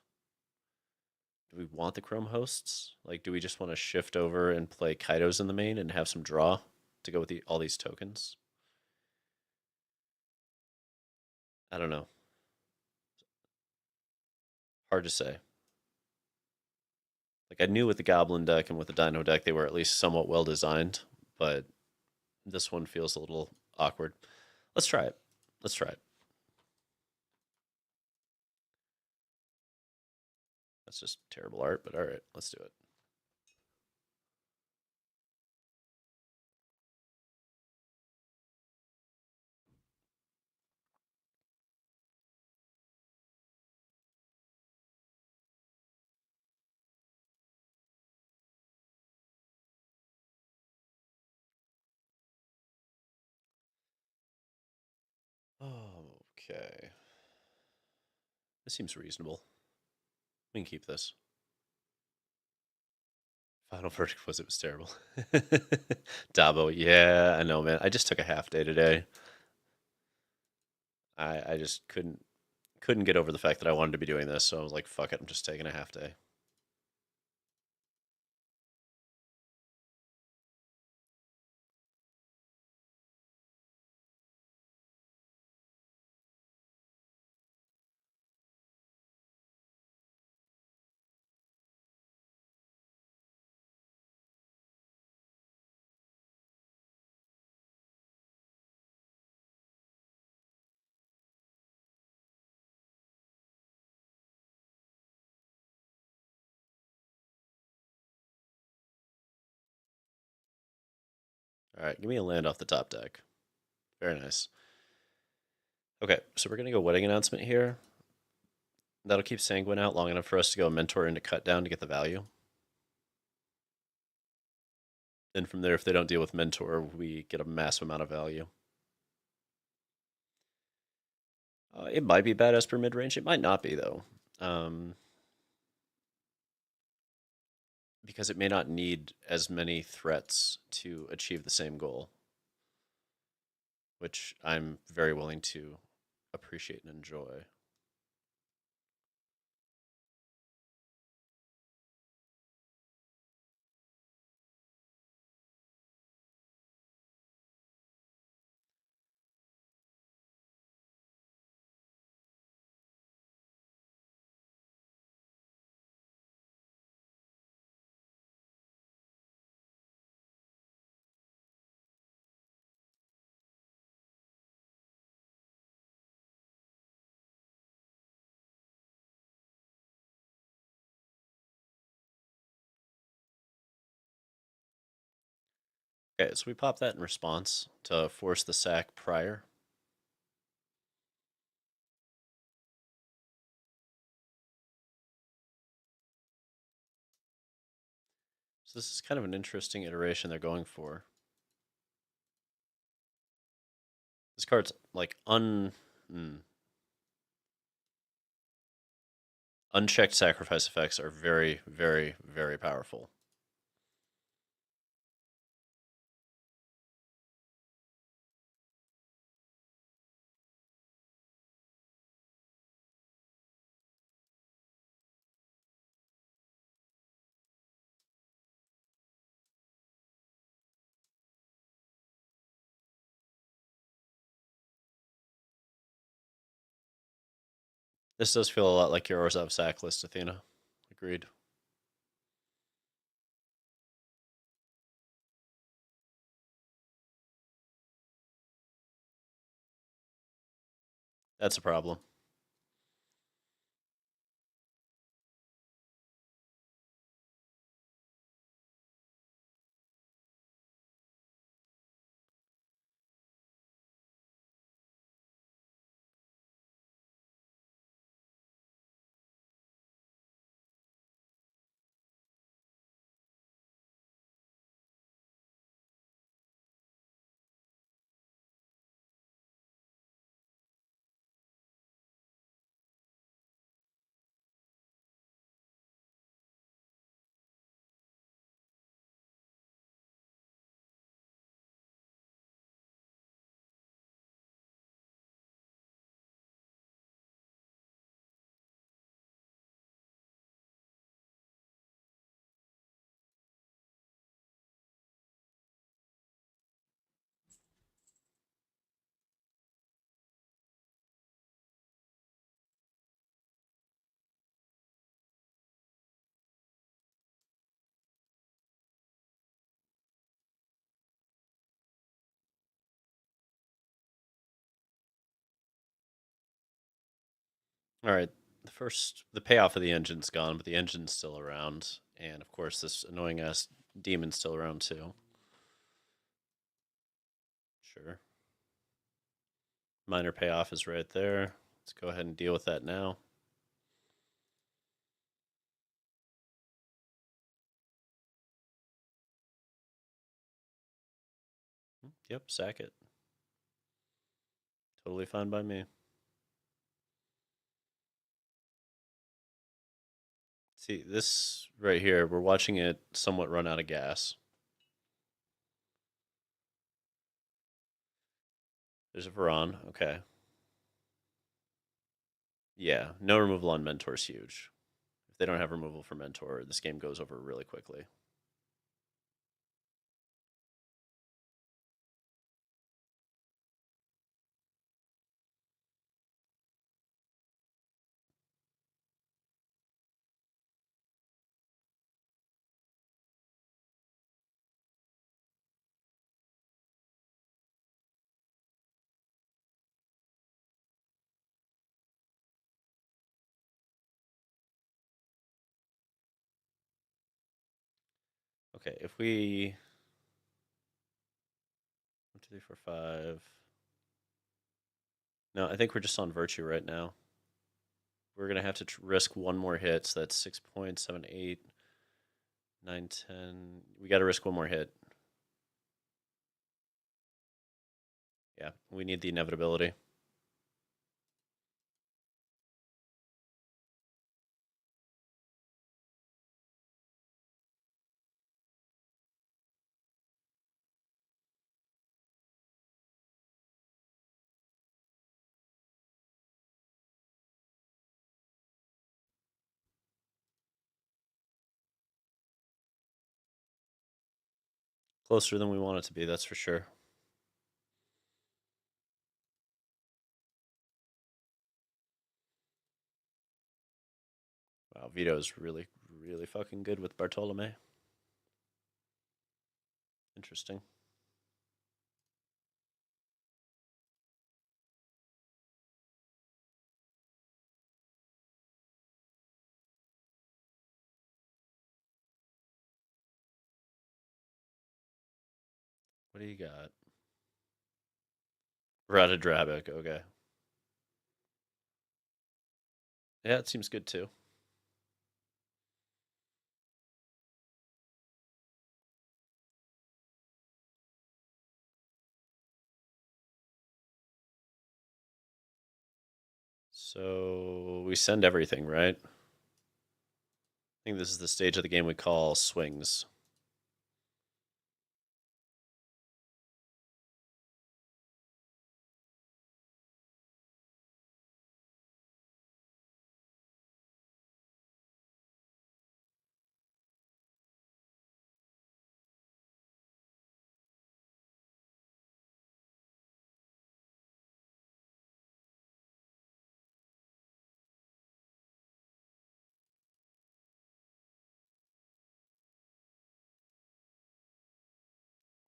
S1: Do we want the Chrome hosts? Like, do we just want to shift over and play Kaidos in the main and have some draw to go with all these tokens? I don't know. Hard to say. Like, I knew with the Goblin deck and with the Dino deck, they were at least somewhat well designed, but this one feels a little awkward. Let's try it. Let's try it. That's just terrible art, but all right, let's do it. Okay. This seems reasonable. We can keep this. Final verdict was it was terrible. Dabo, yeah, I know, man. I just took a half day today. I just couldn't get over the fact that I wanted to be doing this, so I was like, fuck it, I'm just taking a half day. All right, give me a land off the top deck. Very nice. Okay, so we're gonna go wedding announcement here. That'll keep Sanguine out long enough for us to go mentor into cut down to get the value. Then from there, if they don't deal with mentor, we get a massive amount of value. It might be bad Esper mid range. It might not be though, because it may not need as many threats to achieve the same goal, which I'm very willing to appreciate and enjoy. Okay, so we pop that in response to force the sack prior. So this is kind of an interesting iteration they're going for. This card's like unchecked sacrifice effects are very, very, very powerful. This does feel a lot like your Orzhov sack list, Athena. Agreed. That's a problem. All right. The payoff of the engine's gone, but the engine's still around. And of course, this annoying ass demon's still around too. Sure. Minor payoff is right there. Let's go ahead and deal with that now. Yep, sack it. Totally fine by me. See, this right here, we're watching it somewhat run out of gas. There's a Varan. Okay. Yeah, no removal on Mentor is huge. If they don't have removal for Mentor, this game goes over really quickly. Okay, if we 1, 2, 3, 4, 5. No, I think we're just on Virtue right now. We're gonna have to risk one more hit. So that's 6 points, 7, 8, 9, 10. We got to risk one more hit. Yeah, we need the inevitability. Closer than we want it to be, that's for sure. Wow, Vito's really, really fucking good with Bartolome. Interesting. What do you got? Rada Drabic, okay. Yeah, it seems good too. So we send everything, right? I think this is the stage of the game we call swings.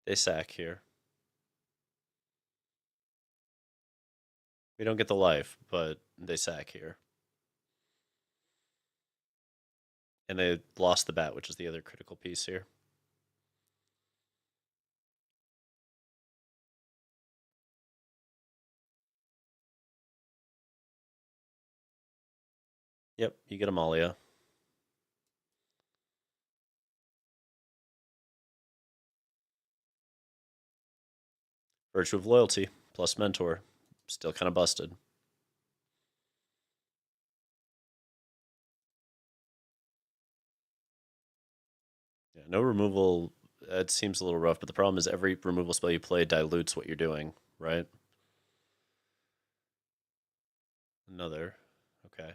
S1: They sack here. We don't get the life, but they sack here. And they lost the bat, which is the other critical piece here. Yep, you get Amalia. Virtue of Loyalty plus Mentor. Still kind of busted. Yeah, no removal. That seems a little rough, but the problem is every removal spell you play dilutes what you're doing, right? Another. Okay.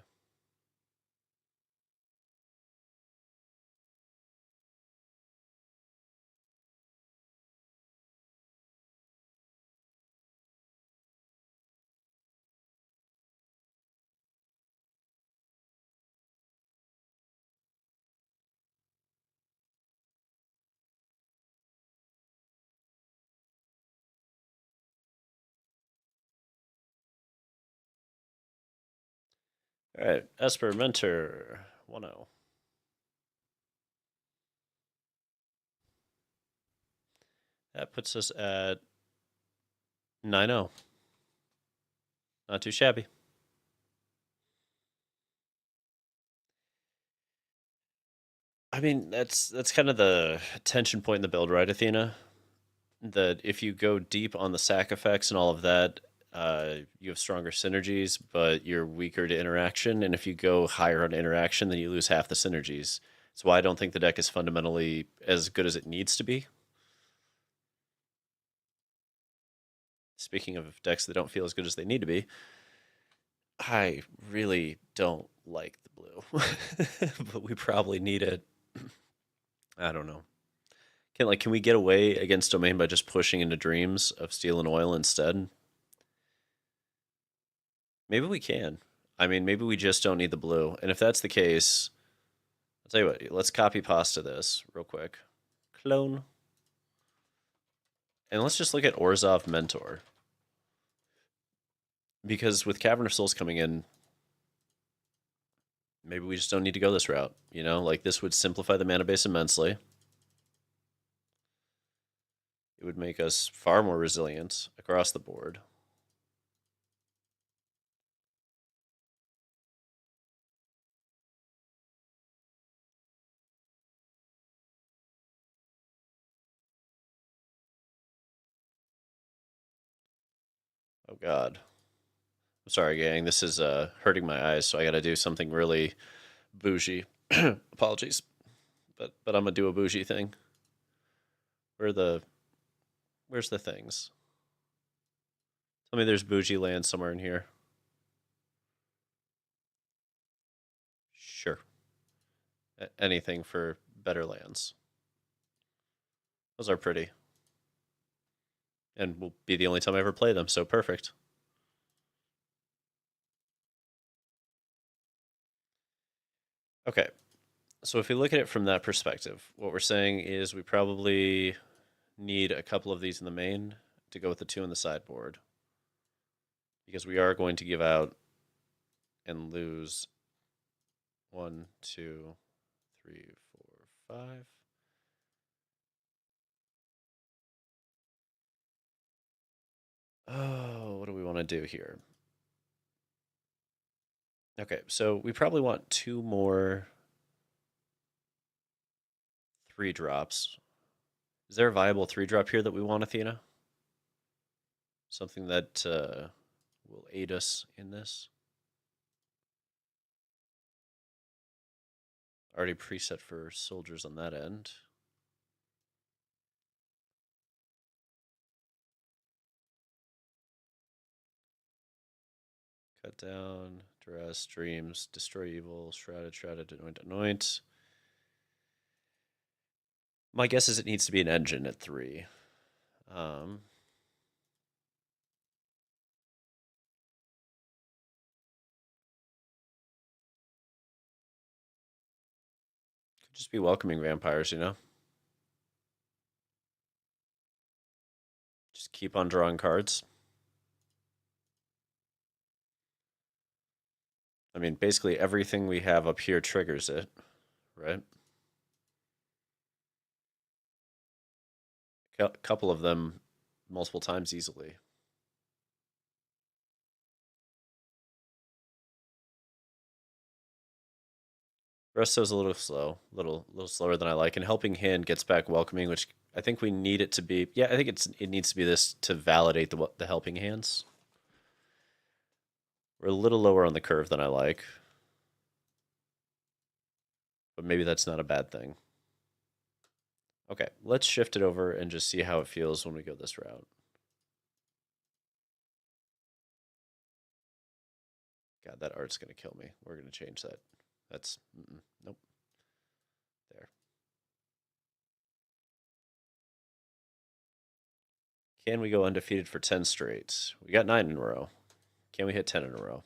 S1: All right. Esper Mentor 1-0. That puts us at 9-0. Not too shabby. I mean, that's kind of the tension point in the build, right, Athena? That if you go deep on the sack effects and all of that, you have stronger synergies, but you're weaker to interaction. And if you go higher on interaction, then you lose half the synergies. That's why I don't think the deck is fundamentally as good as it needs to be. Speaking of decks that don't feel as good as they need to be, I really don't like the blue, but we probably need it. I don't know. Can we get away against Domain by just pushing into Dreams of Steel and Oil instead? Maybe we can. I mean, maybe we just don't need the blue. And if that's the case, I'll tell you what, let's copy pasta this real quick. Clone. And let's just look at Orzhov Mentor. Because with Cavern of Souls coming in, maybe we just don't need to go this route. You know, like this would simplify the mana base immensely. It would make us far more resilient across the board. Oh god. I'm sorry, gang. This is hurting my eyes, so I got to do something really bougie. Apologies, but I'm gonna do a bougie thing. Where the where's the things? Tell me there's bougie land somewhere in here. Sure, anything for better lands. Those are pretty, and will be the only time I ever play them. So perfect. Okay, so if we look at it from that perspective, what we're saying is we probably need a couple of these in the main to go with the two in the sideboard because we are going to give out and lose 1, 2, 3, 4, 5. Oh, what do we want to do here? Okay, so we probably want two more 3 drops. Is there a viable 3 drop here that we want, Athena? Something that will aid us in this? Already preset for soldiers on that end. Cut down, duress, dreams, destroy evil, shrouded, anoint. My guess is it needs to be an engine at 3. Um, could just be welcoming vampires, you know? Just keep on drawing cards. I mean, basically everything we have up here triggers it, right? A couple of them multiple times easily. Resto's a little slow, little slower than I like, and Helping Hand gets back Welcoming, which I think we need it to be. Yeah, I think it needs to be this to validate the Helping Hands. We're a little lower on the curve than I like, but maybe that's not a bad thing. Okay, let's shift it over and just see how it feels when we go this route. God, that art's gonna kill me. We're gonna change that. That's nope. There. Can we go undefeated for 10 straight? We got 9 in a row. Can we hit 10 in a row?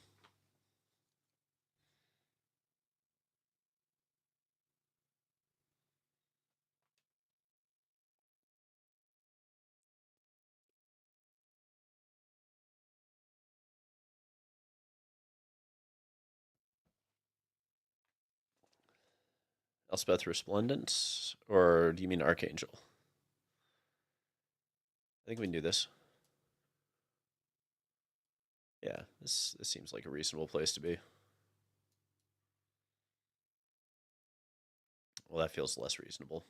S1: Elspeth Resplendent? Or do you mean Archangel? I think we can do this. Yeah, this seems like a reasonable place to be. Well, that feels less reasonable.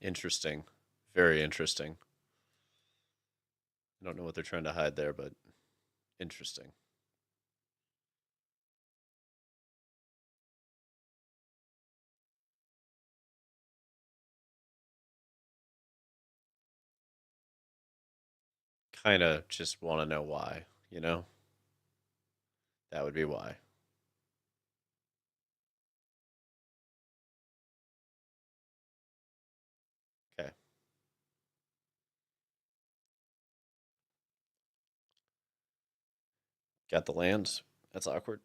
S1: Interesting. Very interesting. I don't know what they're trying to hide there, but interesting. Kind of just want to know why, you know? That would be why. Okay. Got the lands. That's awkward.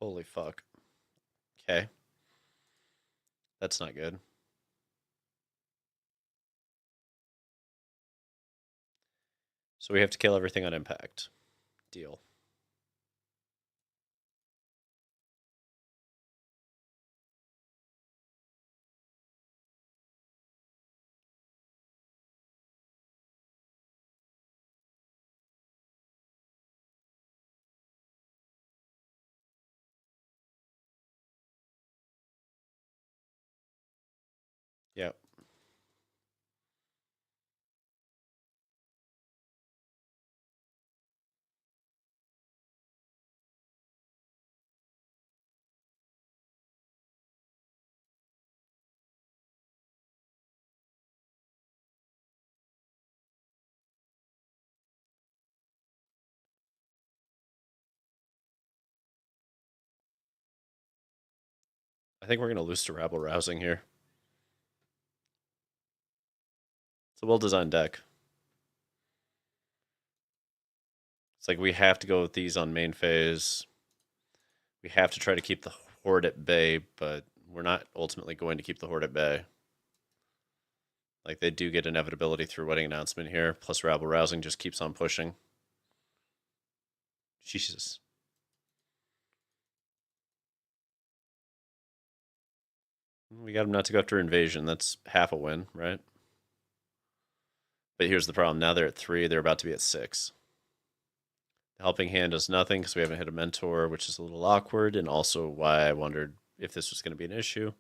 S1: Holy fuck. Okay. That's not good. So we have to kill everything on impact. Deal. Yep. I think we're going to lose to Rabble Rousing here. It's a well designed deck. It's like we have to go with these on main phase. We have to try to keep the Horde at bay, but we're not ultimately going to keep the Horde at bay. Like they do get inevitability through Wedding Announcement here, plus Rabble Rousing just keeps on pushing. Jesus. We got them not to go after Invasion. That's half a win, right? But here's the problem. Now they're at 3. They're about to be at 6. The Helping Hand does nothing because we haven't hit a Mentor, which is a little awkward, and also why I wondered if this was going to be an issue.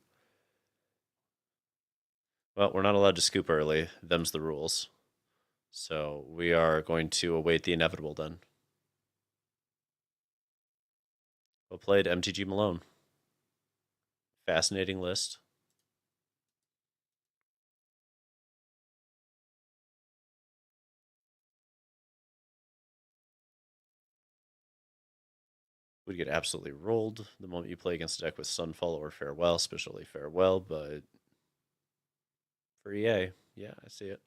S1: Well, we're not allowed to scoop early. Them's the rules. So we are going to await the inevitable then. Well played, MTG Malone. Fascinating list. would get absolutely rolled the moment you play against a deck with Sunfall or Farewell, especially Farewell, but for EA, yeah, I see it.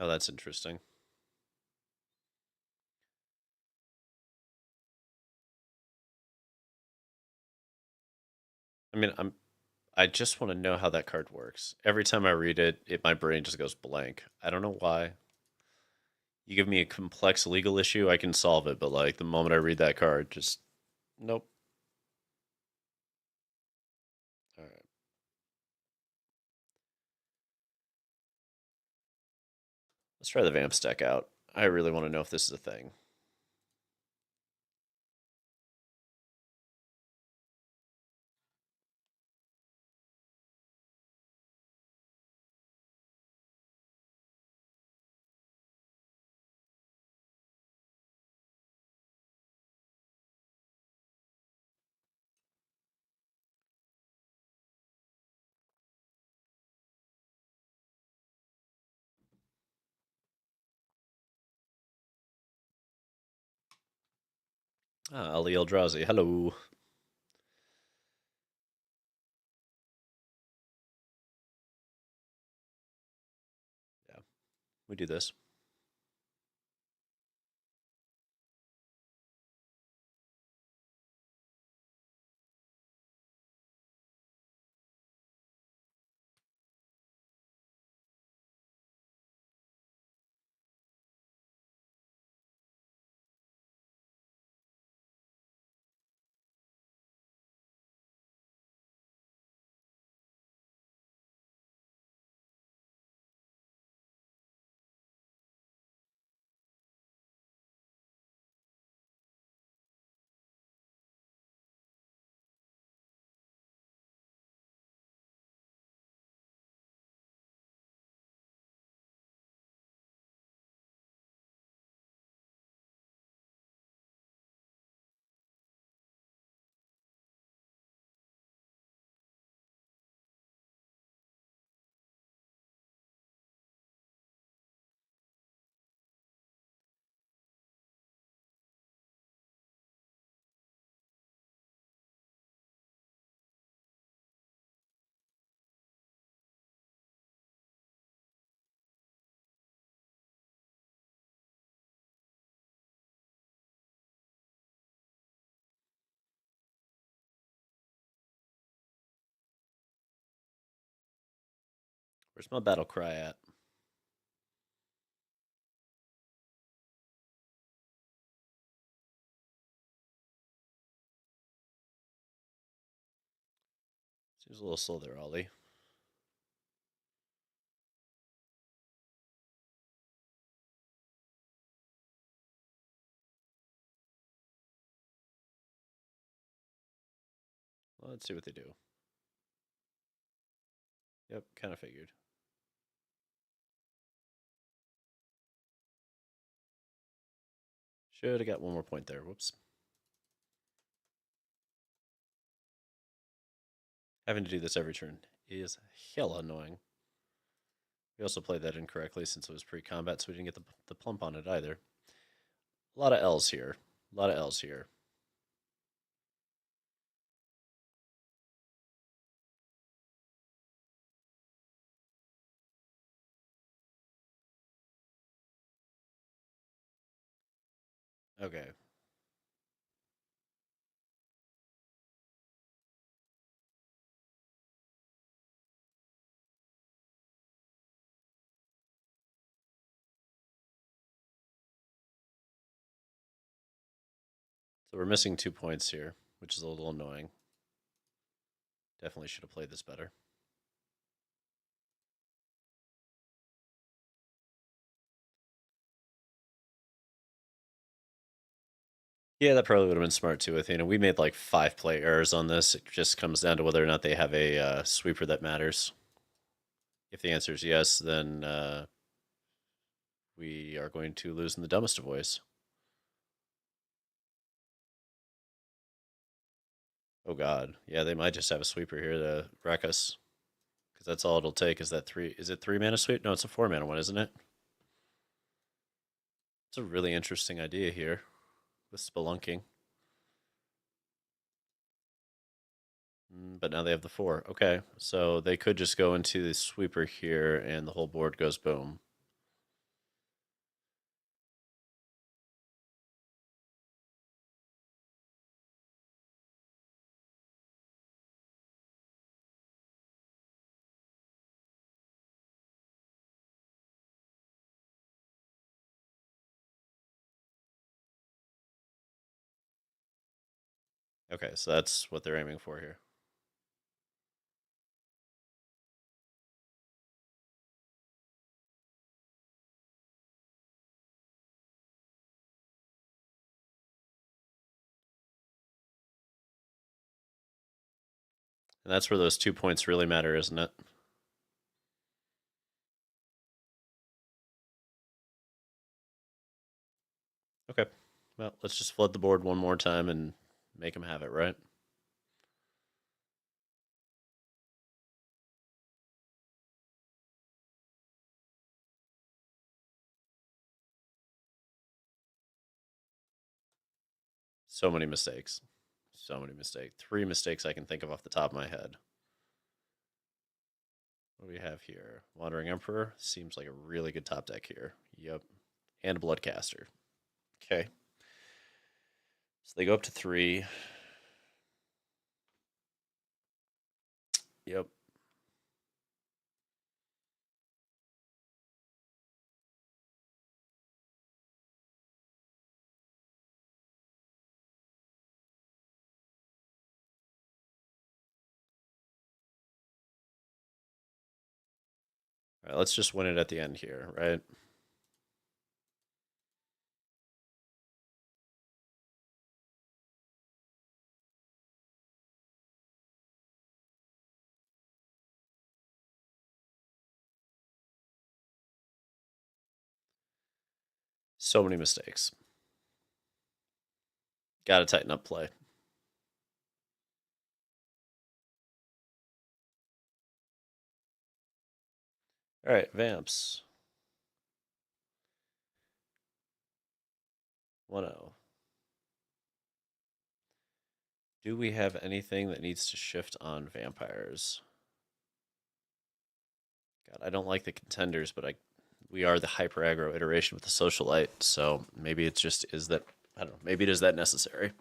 S1: Oh, that's interesting. I mean, I just want to know how that card works. Every time I read it, my brain just goes blank. I don't know why. You give me a complex legal issue, I can solve it, but like the moment I read that card, just nope. All right. Let's try the Vamp deck out. I really want to know if this is a thing. Ah, Ali Eldrazi. Hello. Yeah, we do this. Where's my battle cry at? Seems a little slow there, Ollie. Well, let's see what they do. Yep, kind of figured. Should have got one more point there. Whoops. Having to do this every turn is hell annoying. We also played that incorrectly since it was pre-combat, so we didn't get the plump on it either. A lot of L's here. A lot of L's here. Okay. So we're missing 2 points here, which is a little annoying. Definitely should have played this better. Yeah, that probably would have been smart too, Athena. We made like 5 play errors on this. It just comes down to whether or not they have a sweeper that matters. If the answer is yes, then we are going to lose in the dumbest of ways. Oh god. Yeah, they might just have a sweeper here to wreck us. Because that's all it'll take is that three. Is it 3 mana sweep? No, it's a 4 mana one, isn't it? It's a really interesting idea here with spelunking. But now they have the 4. Okay, so they could just go into the sweeper here and the whole board goes boom. Okay, so that's what they're aiming for here. And that's where those 2 points really matter, isn't it? Okay. Well, let's just flood the board one more time and make them have it, right? So many mistakes. So many mistakes. 3 mistakes I can think of off the top of my head. What do we have here? Wandering Emperor seems like a really good top deck here. Yep. And Bloodcaster. Okay. So they go up to 3. Yep. All right, let's just win it at the end here, right? So many mistakes. Got to tighten up play. All right, Vamps. 1-0. Do we have anything that needs to shift on vampires? God, I don't like the contenders, but we are the hyper aggro iteration with the socialite, so maybe it just is that I don't know, maybe it is that necessary.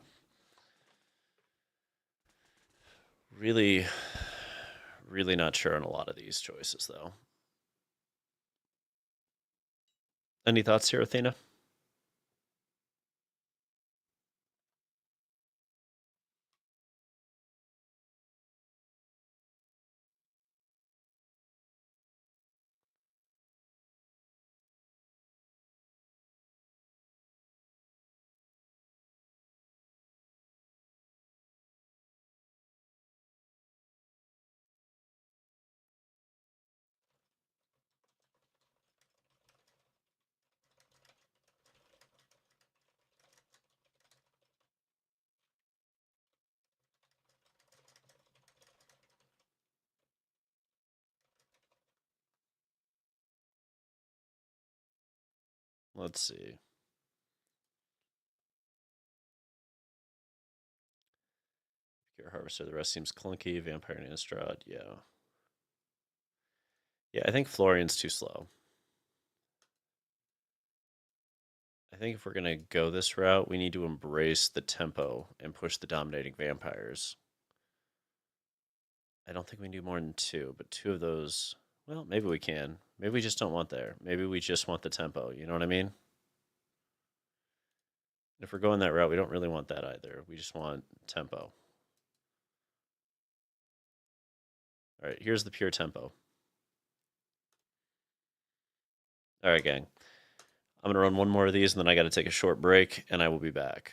S1: Really, really not sure on a lot of these choices though. Any thoughts here, Athena? Let's see. Pure Harvester, the rest seems clunky. Vampire and Innistrad, yeah. Yeah, I think Florian's too slow. I think if we're going to go this route, we need to embrace the tempo and push the dominating vampires. I don't think we can do more than 2, but 2 of those, well, maybe we can. Maybe we just don't want there. Maybe we just want the tempo. You know what I mean? If we're going that route, we don't really want that either. We just want tempo. All right, here's the pure tempo. All right, gang. I'm going to run one more of these, and then I got to take a short break, and I will be back.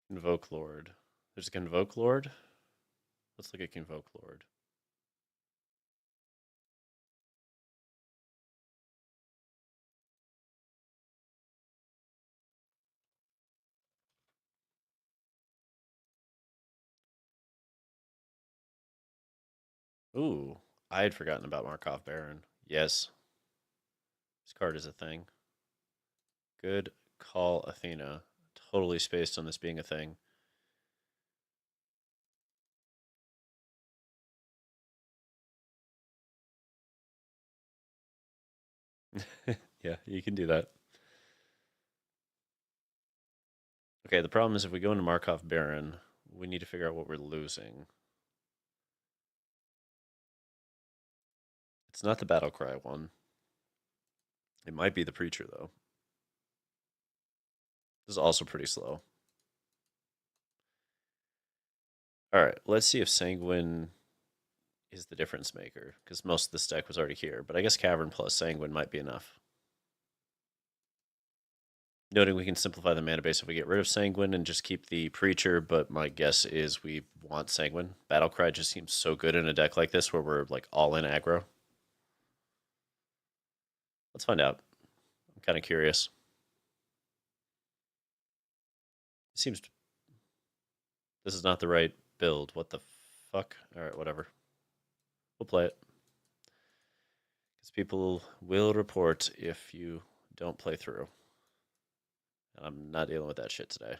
S1: Convoke Lord. There's a Convoke Lord? Let's look at Convoke Lord. Ooh, I had forgotten about Markov Baron. Yes, this card is a thing. Good call, Athena. Totally spaced on this being a thing. Yeah, you can do that. Okay, the problem is if we go into Markov Baron, we need to figure out what we're losing. It's not the Battlecry one. It might be the Preacher, though. This is also pretty slow. Alright, let's see if Sanguine is the difference maker, because most of this deck was already here, but I guess Cavern plus Sanguine might be enough. Noting we can simplify the mana base if we get rid of Sanguine and just keep the Preacher, but my guess is we want Sanguine. Battlecry just seems so good in a deck like this where we're like all in aggro. Let's find out. I'm kind of curious. It seems this is not the right build. What the fuck? Alright, whatever. We'll play it. Because people will report if you don't play through. And I'm not dealing with that shit today.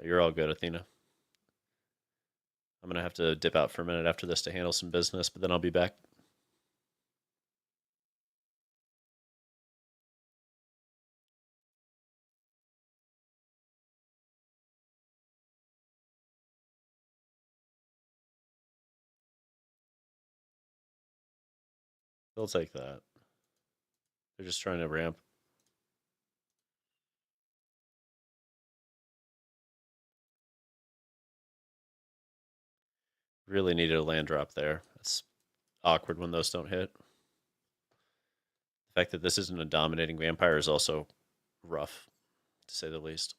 S1: You're all good, Athena. I'm going to have to dip out for a minute after this to handle some business, but then I'll be back. They'll take that. They're just trying to ramp. Really needed a land drop there. That's awkward when those don't hit. The fact that this isn't a dominating vampire is also rough, to say the least.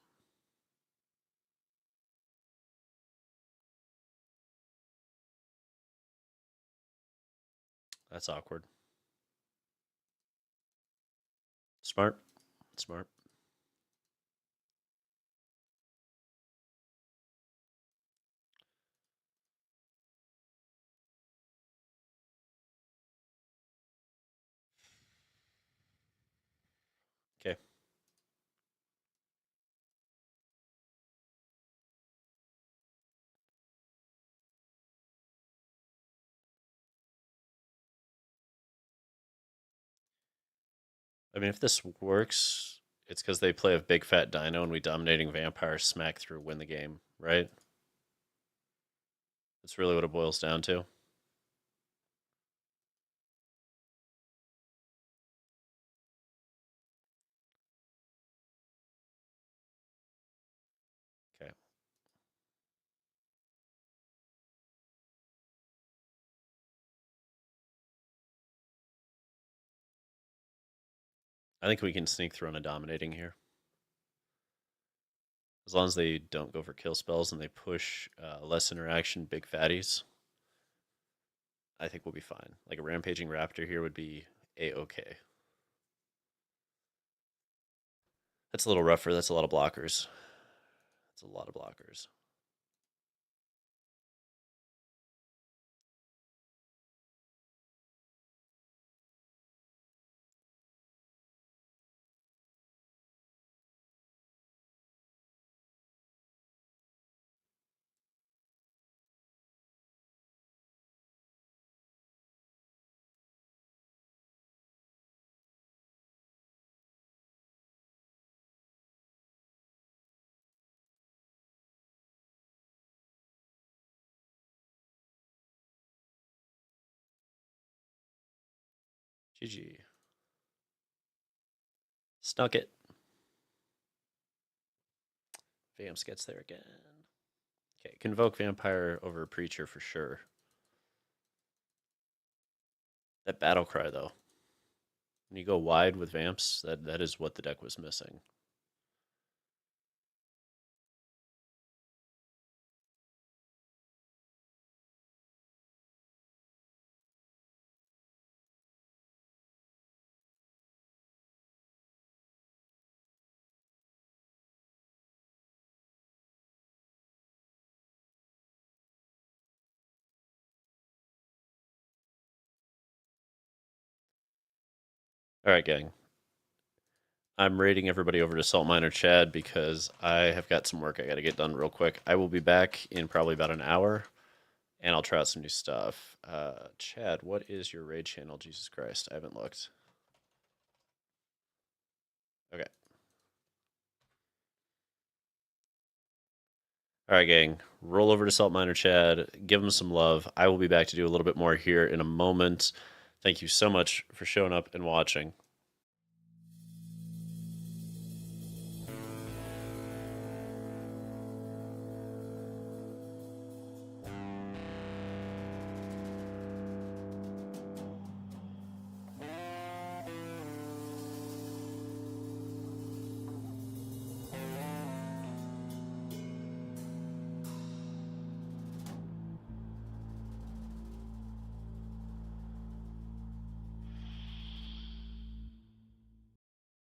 S1: That's awkward. Smart. Smart. Okay. I mean, if this works, it's because they play a big fat dino and we dominating vampire smack through, win the game, right? That's really what it boils down to. Okay. I think we can sneak through on a dominating here. As long as they don't go for kill spells and they push less interaction, big fatties, I think we'll be fine. Like a rampaging raptor here would be a-okay. That's a little rougher. That's a lot of blockers. That's a lot of blockers. GG. Snuck it. Vamps gets there again. Okay, Convoke Vampire over Preacher for sure. That Battle Cry, though. When you go wide with Vamps, that is what the deck was missing. All right, gang. I'm raiding everybody over to Salt Miner Chad because I have got some work I got to get done real quick. I will be back in probably about an hour, and I'll try out some new stuff. Chad, what is your raid channel? Jesus Christ, I haven't looked. Okay. All right, gang. Roll over to Salt Miner Chad. Give him some love. I will be back to do a little bit more here in a moment. Thank you so much for showing up and watching.